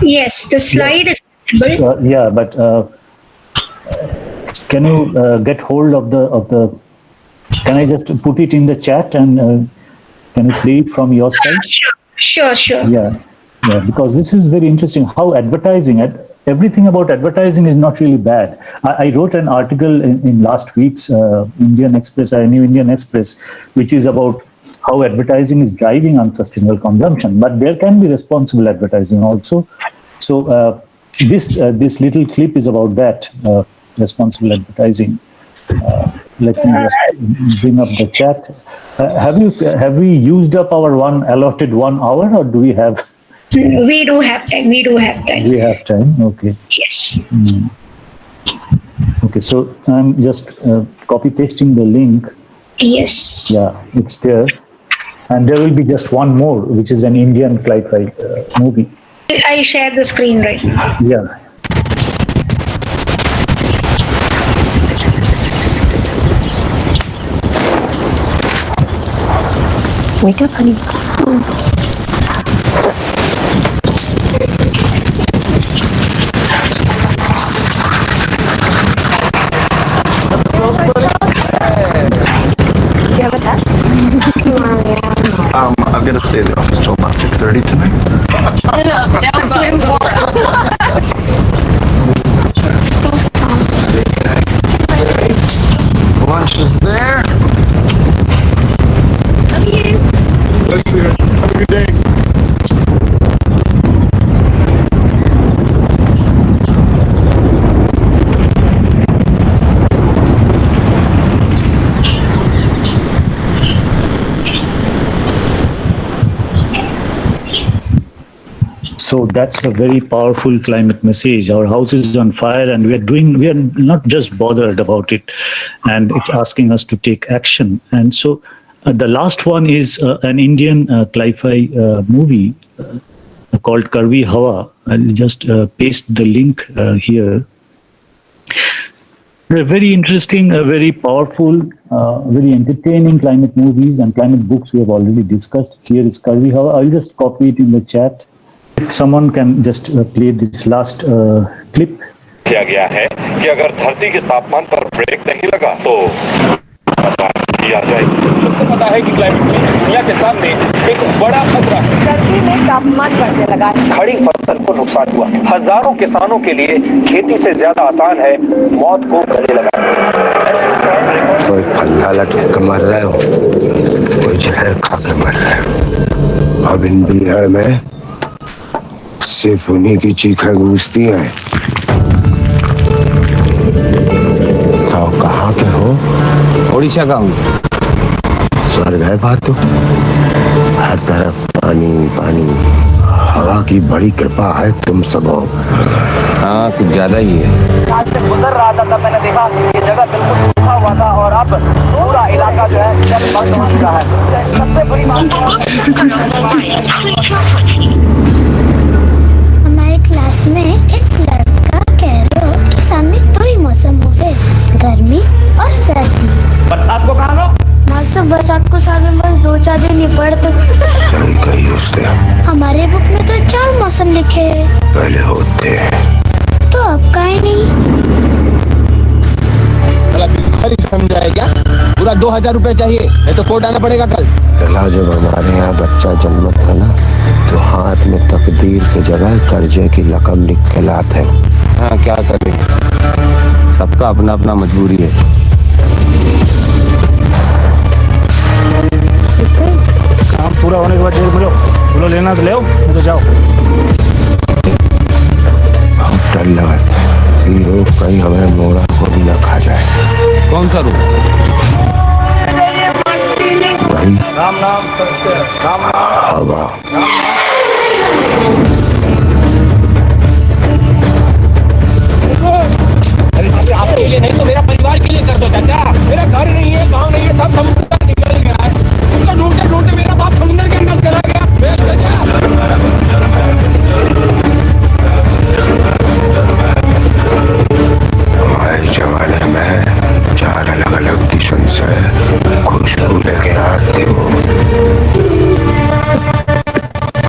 Yes, the slide is visible. Yeah, but can you get hold of the, can I just put it in the chat and can you play it from your side? Sure. Yeah, because this is very interesting how everything about advertising is not really bad. I wrote an article in last week's New Indian Express, which is about how advertising is driving unsustainable consumption, but there can be responsible advertising also. So this little clip is about that, responsible advertising. Let me just bring up the chat. Have we used up our allotted 1 hour, or do we have? We do have time. We have time. Okay. Yes. Okay. So I'm just copy pasting the link. Yes. Yeah, it's there, and there will be just one more, which is an Indian sci-fi movie. I share the screen right now. Yeah. Wake up, honey. You have a test? I've got to stay at the office till about 6:30 tonight. Lunch is there. Nice to hear. Have a good day. So that's a very powerful climate message. Our house is on fire, and we are not just bothered about it, and it's asking us to take action. And so the last one is an Indian sci-fi movie called Karvi Hawa. I'll just paste the link here. They're very interesting, very powerful, very entertaining climate movies and climate books we have already discussed. Here is Karvi Hawa. I'll just copy it in the chat. If someone can just play this last clip. किया गया है कि अगर धरती के तापमान पर break नहीं लगा तो आ जाए। सबको पता है कि क्लाइमेट चेंज दुनिया के सामने एक बड़ा खतरा है। सर्दी में तापमान बढ़ने लगा। खड़ी फसल को नुकसान हुआ। हजारों किसानों के लिए खेती से ज्यादा आसान है मौत को गले लगाना। कोई फंदा लटक के मर रहे हो, कोई जहर खा के मर रहे हो। अब इन बिहार में सिर्फ उन्हीं की चीखें गूंजती हैं। तो कहाँ के हो? उड़ीसा का हूँ। स्वर्ग है बात तो, हर तरफ पानी पानी, हवा की बड़ी कृपा है तुम सबों। हाँ कुछ ज्यादा ही है। आज से गुजर रहा था तब मैंने देखा ये जगह बिल्कुल सूखा हुआ था और अब पूरा इलाका जो है जलमग्न हो चुका है। सबसे बड़ी बात हमारे क्लास में एक लड़का कह रहे हो कि सामने दो ही मौसम हुए, गर्मी और सर्दी। बरसात को कहाँ लो? मास्टर बरसात को साल में बस 2-4 दिन ही पड़ते। सही कही उसने। हमारे बुक में तो 4 मौसम लिखे हैं। पहले होते हैं तो अब काहे नहीं? भिखारी समझाए क्या? पूरा 2000 रुपए चाहिए, नहीं तो कोर्ट आना पड़ेगा कल। पहला जब हमारे यहाँ बच्चा जन्मता है ना, तो हाथ में तकदीर की जगह कर्जे की रकम लिख के लाते हैं। हाँ क्या करें, सबका अपना अपना मजबूरी है। काम पूरा होने के बाद जेल में लो, बोलो लेना तो ले आओ, नहीं तो जाओ। बहुत डर लगा था, हीरो कहीं हमें मोड़ा को भी न खा जाए। कौन सा रूम? वही राम नाम करते हैं, राम नाम। हवा। अरे आपके लिए नहीं तो मेरा परिवार के लिए कर दो चाचा। मेरा घर नहीं है, गांव नहीं है, सब समुद्र तक निकल गया है। उसको ढूंढते ढूंढते मेरा बाप समुद्र के अंदर चला गया। हमारे जमाने में 4 अलग अलग दिशन से खुशबू लेके आते हो।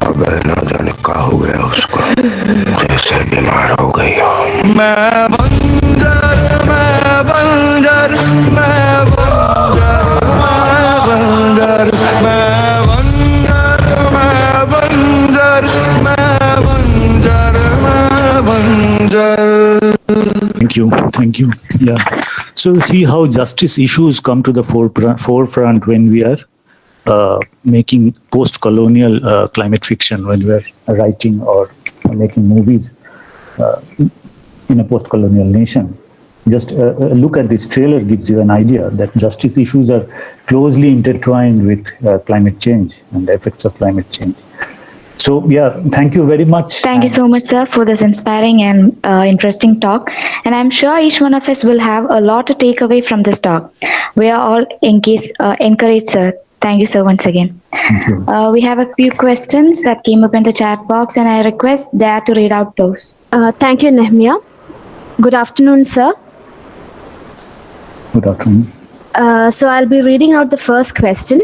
अब न जाने क्या हो गया उसको, जैसे बीमार हो गई हो। मैं बंदर, मैं बंदर, मैं बंदर, मैं बंदर, मैं बंदर, मैं बंदर, मैं बंदर। Thank you. Yeah. So see how justice issues come to the forefront when we are making post-colonial climate fiction, when we are writing or making movies in a post-colonial nation. Just look at this trailer gives you an idea that justice issues are closely intertwined with climate change and the effects of climate change. So yeah, thank you very much. Thank you so much, sir, for this inspiring and interesting talk. And I'm sure each one of us will have a lot to take away from this talk. We are all encouraged, sir. Thank you so once again. We have a few questions that came up in the chat box, and I request Dad to read out those. Thank you, Nehmia. Good afternoon, sir. Good afternoon. So I'll be reading out the first question.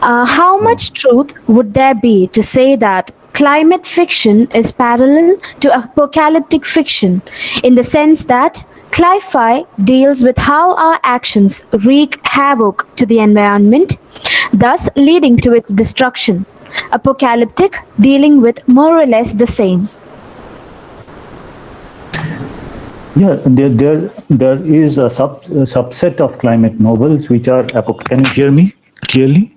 How much truth would there be to say that climate fiction is parallel to apocalyptic fiction in the sense that Cli-Fi deals with how our actions wreak havoc to the environment, thus leading to its destruction. Apocalyptic dealing with more or less the same. Yeah, there is a subset of climate novels which are Can you hear me clearly?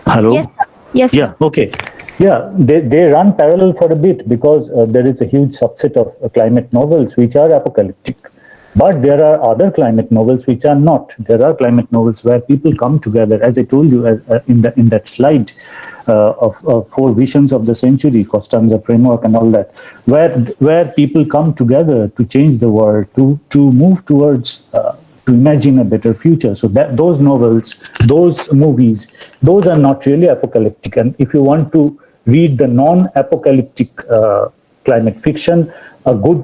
Hello? Yes, sir. Yes, sir. Yeah, okay. Yeah, they run parallel for a bit because there is a huge subset of climate novels which are apocalyptic. But there are other climate novels which are not. There are climate novels where people come together, as I told you in that slide of 4 visions of the century, Costanza framework and all that, where people come together to change the world, to move towards to imagine a better future. So that those novels, those movies, those are not really apocalyptic. And if you want to read the non-apocalyptic climate fiction, a good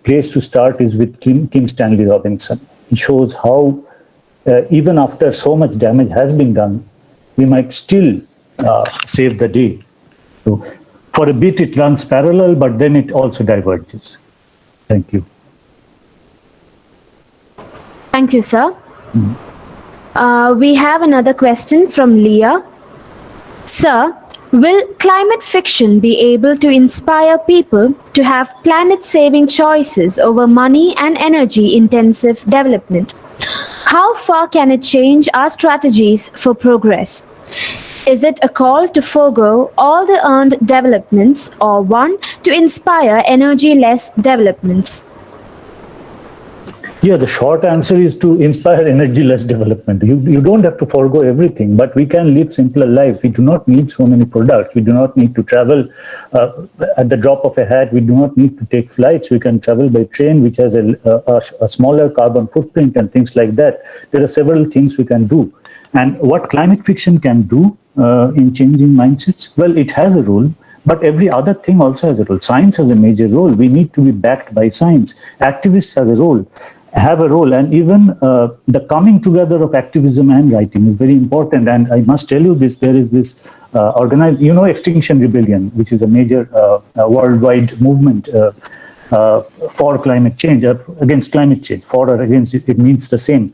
place to start is with Kim Stanley Robinson. It shows how even after so much damage has been done, we might still save the day. So for a bit it runs parallel, but then it also diverges. Thank you. Thank you, sir. We have another question from Leah. Sir, will climate fiction be able to inspire people to have planet-saving choices over money and energy-intensive development? How far can it change our strategies for progress? Is it a call to forego all the earned developments or one to inspire energy-less developments? Yeah, the short answer is to inspire energy-less development. You don't have to forego everything, but we can live simpler lives. We do not need so many products. We do not need to travel at the drop of a hat. We do not need to take flights. We can travel by train, which has a smaller carbon footprint and things like that. There are several things we can do. And what climate fiction can do in changing mindsets? Well, it has a role. But every other thing also has a role. Science has a major role. We need to be backed by science. Activists have a role, and even the coming together of activism and writing is very important. And I must tell you this: there is this organized, Extinction Rebellion, which is a major worldwide movement for climate change, against climate change. For or against, it means the same.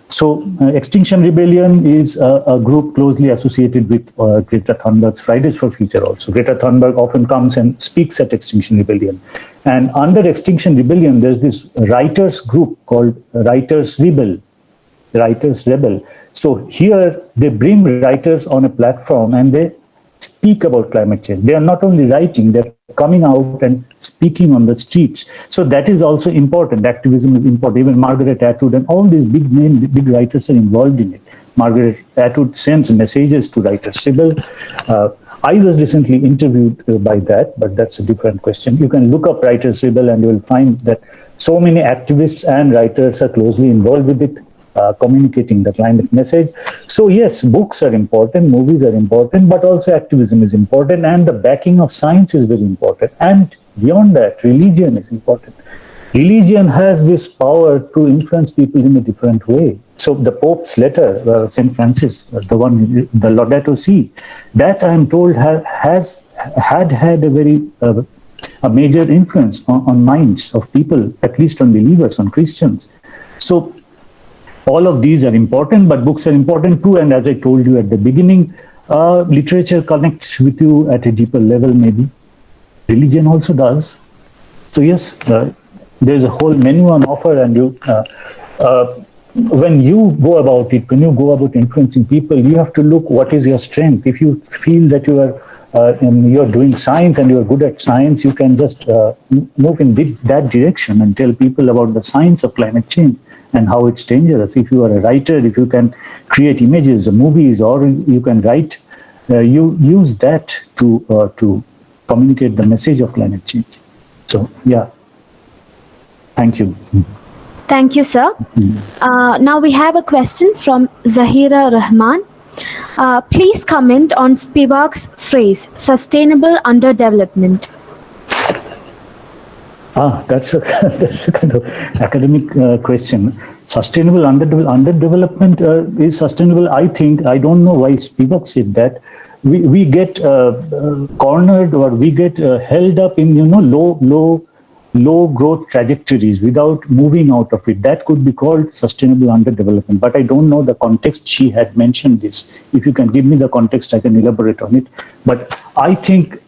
So Extinction Rebellion is a group closely associated with Greta Thunberg's Fridays for Future also. Greta Thunberg often comes and speaks at Extinction Rebellion. And under Extinction Rebellion, there's this writers group called Writers Rebel. So here they bring writers on a platform and they speak about climate change. They are not only writing, they're coming out and speaking on the streets. So that is also important. Activism is important. Even Margaret Atwood and all these big writers are involved in it. Margaret Atwood sends messages to Writers Rebel. I was recently interviewed by that, but that's a different question. You can look up Writers Rebel and you will find that so many activists and writers are closely involved with it, communicating the climate message. So yes, books are important, movies are important, but also activism is important, and the backing of science is very important. And beyond that, religion is important. Religion has this power to influence people in a different way. So the Pope's letter, St. Francis, the Laudato Si, that I am told had a very a major influence on minds of people, at least on believers, on Christians. So all of these are important, but books are important too. And as I told you at the beginning, literature connects with you at a deeper level, maybe. Religion also does. So yes, there's a whole menu on offer, and when you go about it, when you go about influencing people, you have to look what is your strength. If you feel that you're doing science and you're good at science, you can just move in that direction and tell people about the science of climate change and how it's dangerous. If you are a writer, if you can create images, movies, or you can write, you use that to communicate the message of climate change. So yeah, thank you. Thank you, sir. Now we have a question from Zahira Rahman. Please comment on Spivak's phrase, sustainable underdevelopment. That's a kind of academic question. Sustainable underdevelopment is sustainable. I think, I don't know why Spivak said that. We get cornered, or we get held up in low growth trajectories without moving out of it. That could be called sustainable underdevelopment. But I don't know the context she had mentioned this. If you can give me the context, I can elaborate on it. But I think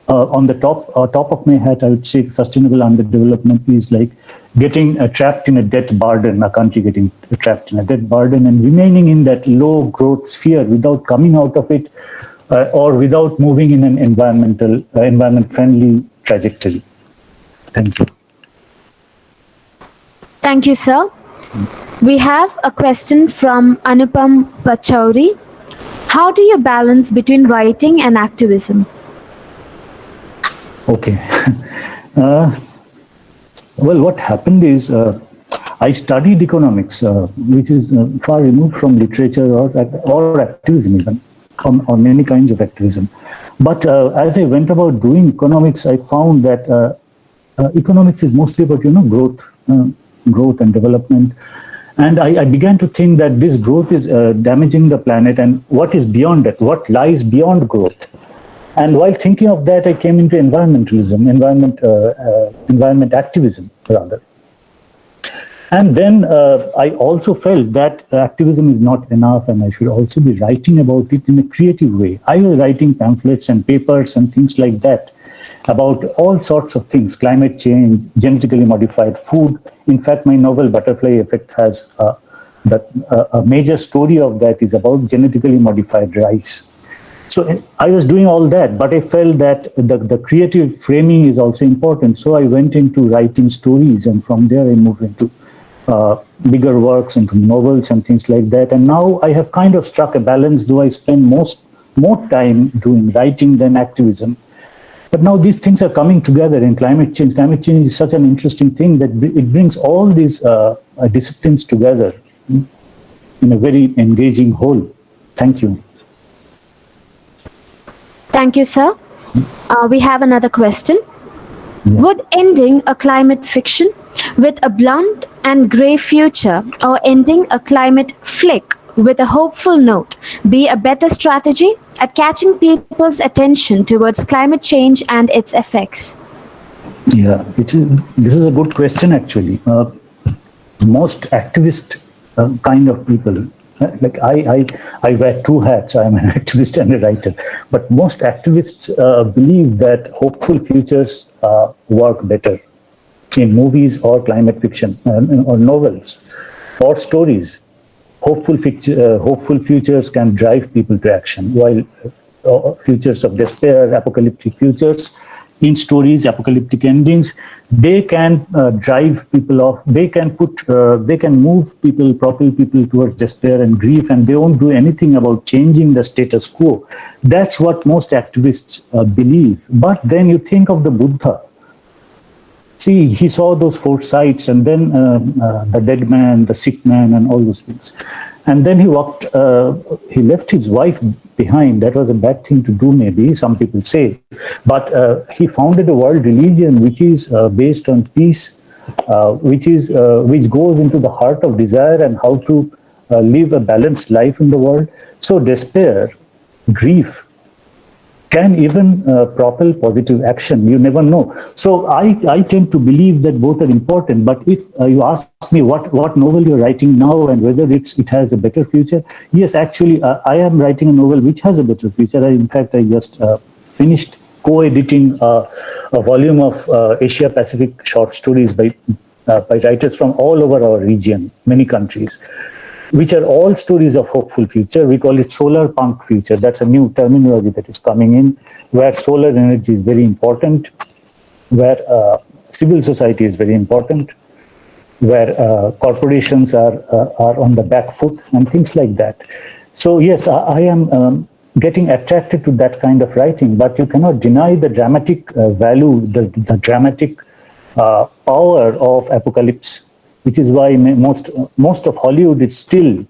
on the top of my head, I would say sustainable underdevelopment is like getting trapped in a debt burden, a country getting trapped in a debt burden and remaining in that low growth sphere without coming out of it, or without moving in an environment friendly trajectory. Thank you. Thank you, sir. We have a question from Anupam Pachauri. How do you balance between writing and activism? Okay. Well, what happened is I studied economics, which is far removed from literature or activism even, on many kinds of activism. But as I went about doing economics, I found that economics is mostly about growth and development, and I began to think that this growth is damaging the planet, and what is beyond that, what lies beyond growth. And while thinking of that, I came into environmentalism, environment activism rather. And then I also felt that activism is not enough and I should also be writing about it in a creative way. I was writing pamphlets and papers and things like that about all sorts of things, climate change, genetically modified food. In fact, my novel Butterfly Effect has a major story of that is about genetically modified rice. So I was doing all that, but I felt that the creative framing is also important. So I went into writing stories, and from there I moved into bigger works, into novels and things like that. And now I have kind of struck a balance, though I spend more time doing writing than activism. But now these things are coming together in climate change. Climate change is such an interesting thing that it brings all these disciplines together in a very engaging whole. Thank you. Thank you, sir. We have another question. Yeah. Would ending a climate fiction with a blunt and grey future or ending a climate flick with a hopeful note be a better strategy at catching people's attention towards climate change and its effects? Yeah, this is a good question, actually. Most activist kind of people, like I wear two hats. I'm an activist and a writer. But most activists believe that hopeful futures work better in movies or climate fiction or novels or stories. Hopeful futures can drive people to action, while futures of despair, apocalyptic futures, in stories, apocalyptic endings, they can drive people off. They can move people, propel people towards despair and grief, and they won't do anything about changing the status quo. That's what most activists believe. But then you think of the Buddha. See, he saw those four sights, and then the dead man, the sick man, and all those things. And then he left his wife behind. That was a bad thing to do, maybe, some people say. But he founded a world religion which is based on peace, which goes into the heart of desire and how to live a balanced life in the world. So despair, grief, can even propel positive action. You never know. So I tend to believe that both are important. But if you ask me what novel you're writing now and whether it has a better future, yes, actually, I am writing a novel which has a better future. In fact, I just finished co-editing a volume of Asia Pacific short stories by writers from all over our region, many countries, which are all stories of hopeful future. We call it solar punk future. That's a new terminology that is coming in, where solar energy is very important, where civil society is very important, where corporations are on the back foot and things like that. So yes, I am getting attracted to that kind of writing, but you cannot deny the dramatic value, the dramatic power of apocalypse, which is why most of Hollywood is still,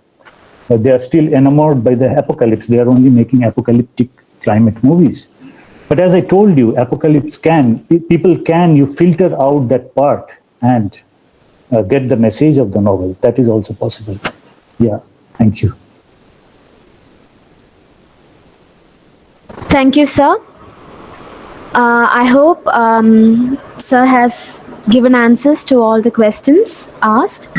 they are still enamored by the apocalypse. They are only making apocalyptic climate movies. But as I told you, you filter out that part and get the message of the novel. That is also possible. Yeah, thank you. Thank you, sir. I hope sir has given answers to all the questions asked.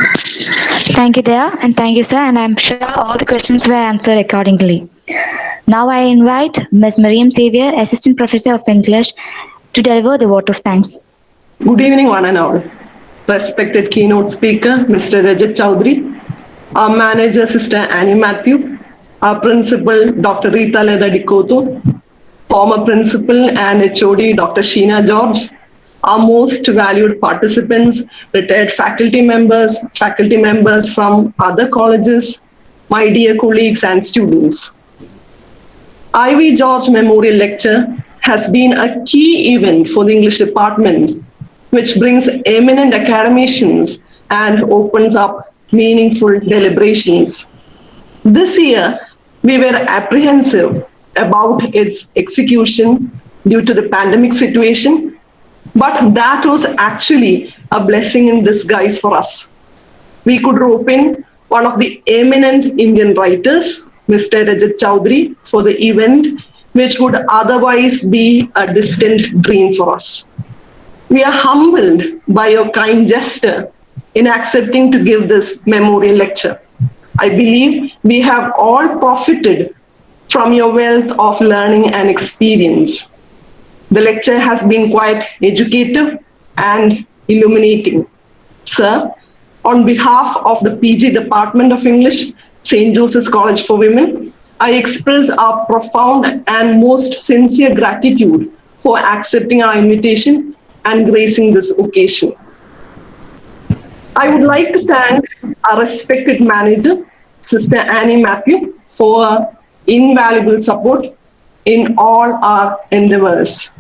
Thank you, Dea, and thank you, sir. And I'm sure all the questions were answered accordingly. Now I invite Ms. Mariam Xavier, Assistant Professor of English, to deliver the vote of thanks. Good evening, one and all. Respected keynote speaker, Mr. Rajat Chowdhury, our manager, Sister Annie Matthew, our principal, Dr. Rita Leda Dikoto, former principal and HOD, Dr. Sheena George, our most valued participants, retired faculty members from other colleges, my dear colleagues and students. I.V. George Memorial Lecture has been a key event for the English department, which brings eminent academicians and opens up meaningful deliberations. This year, we were apprehensive about its execution due to the pandemic situation, but that was actually a blessing in disguise for us. We could rope in one of the eminent Indian writers, Mr. Rajat Chowdhury, for the event, which would otherwise be a distant dream for us. We are humbled by your kind gesture in accepting to give this memorial lecture. I believe we have all profited from your wealth of learning and experience. The lecture has been quite educative and illuminating. Sir, on behalf of the PG Department of English, St. Joseph's College for Women, I express our profound and most sincere gratitude for accepting our invitation and gracing this occasion. I would like to thank our respected manager, Sister Annie Matthew, for her invaluable support in all our endeavors.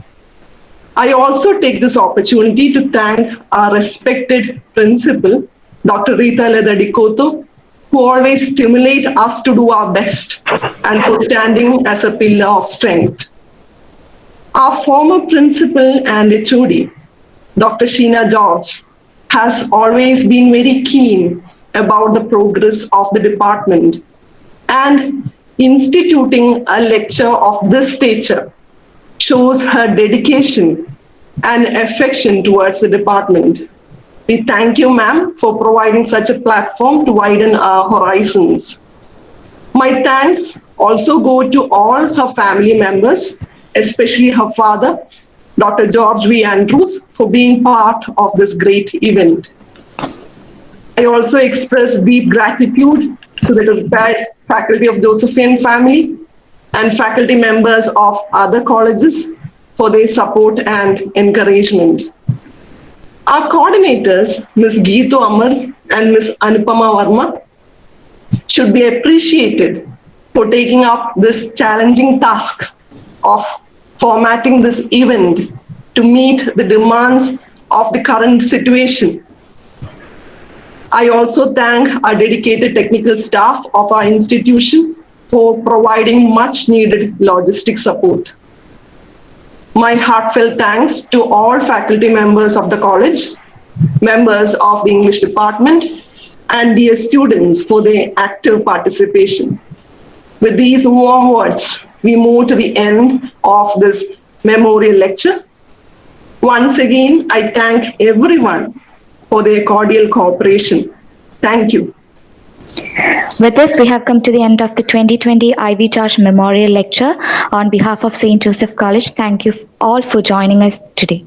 I also take this opportunity to thank our respected principal, Dr. Rita Leda Dikoto, who always stimulate us to do our best and for standing as a pillar of strength. Our former principal and HOD, Dr. Sheena George, has always been very keen about the progress of the department, and instituting a lecture of this stature shows her dedication and affection towards the department. We thank you, ma'am, for providing such a platform to widen our horizons. My thanks also go to all her family members, especially her father, Dr. George V. Andrews, for being part of this great event. I also express deep gratitude to the retired faculty of Josephian family and faculty members of other colleges for their support and encouragement. Our coordinators, Ms. Geetu Amar and Ms. Anupama Verma, should be appreciated for taking up this challenging task of formatting this event to meet the demands of the current situation. I also thank our dedicated technical staff of our institution for providing much needed logistic support. My heartfelt thanks to all faculty members of the college, members of the English department, and dear students for their active participation. With these warm words, we move to the end of this memorial lecture. Once again, I thank everyone for their cordial cooperation. Thank you. With this, we have come to the end of the 2020 Ivy George Memorial Lecture. On behalf of St. Joseph College, thank you all for joining us today.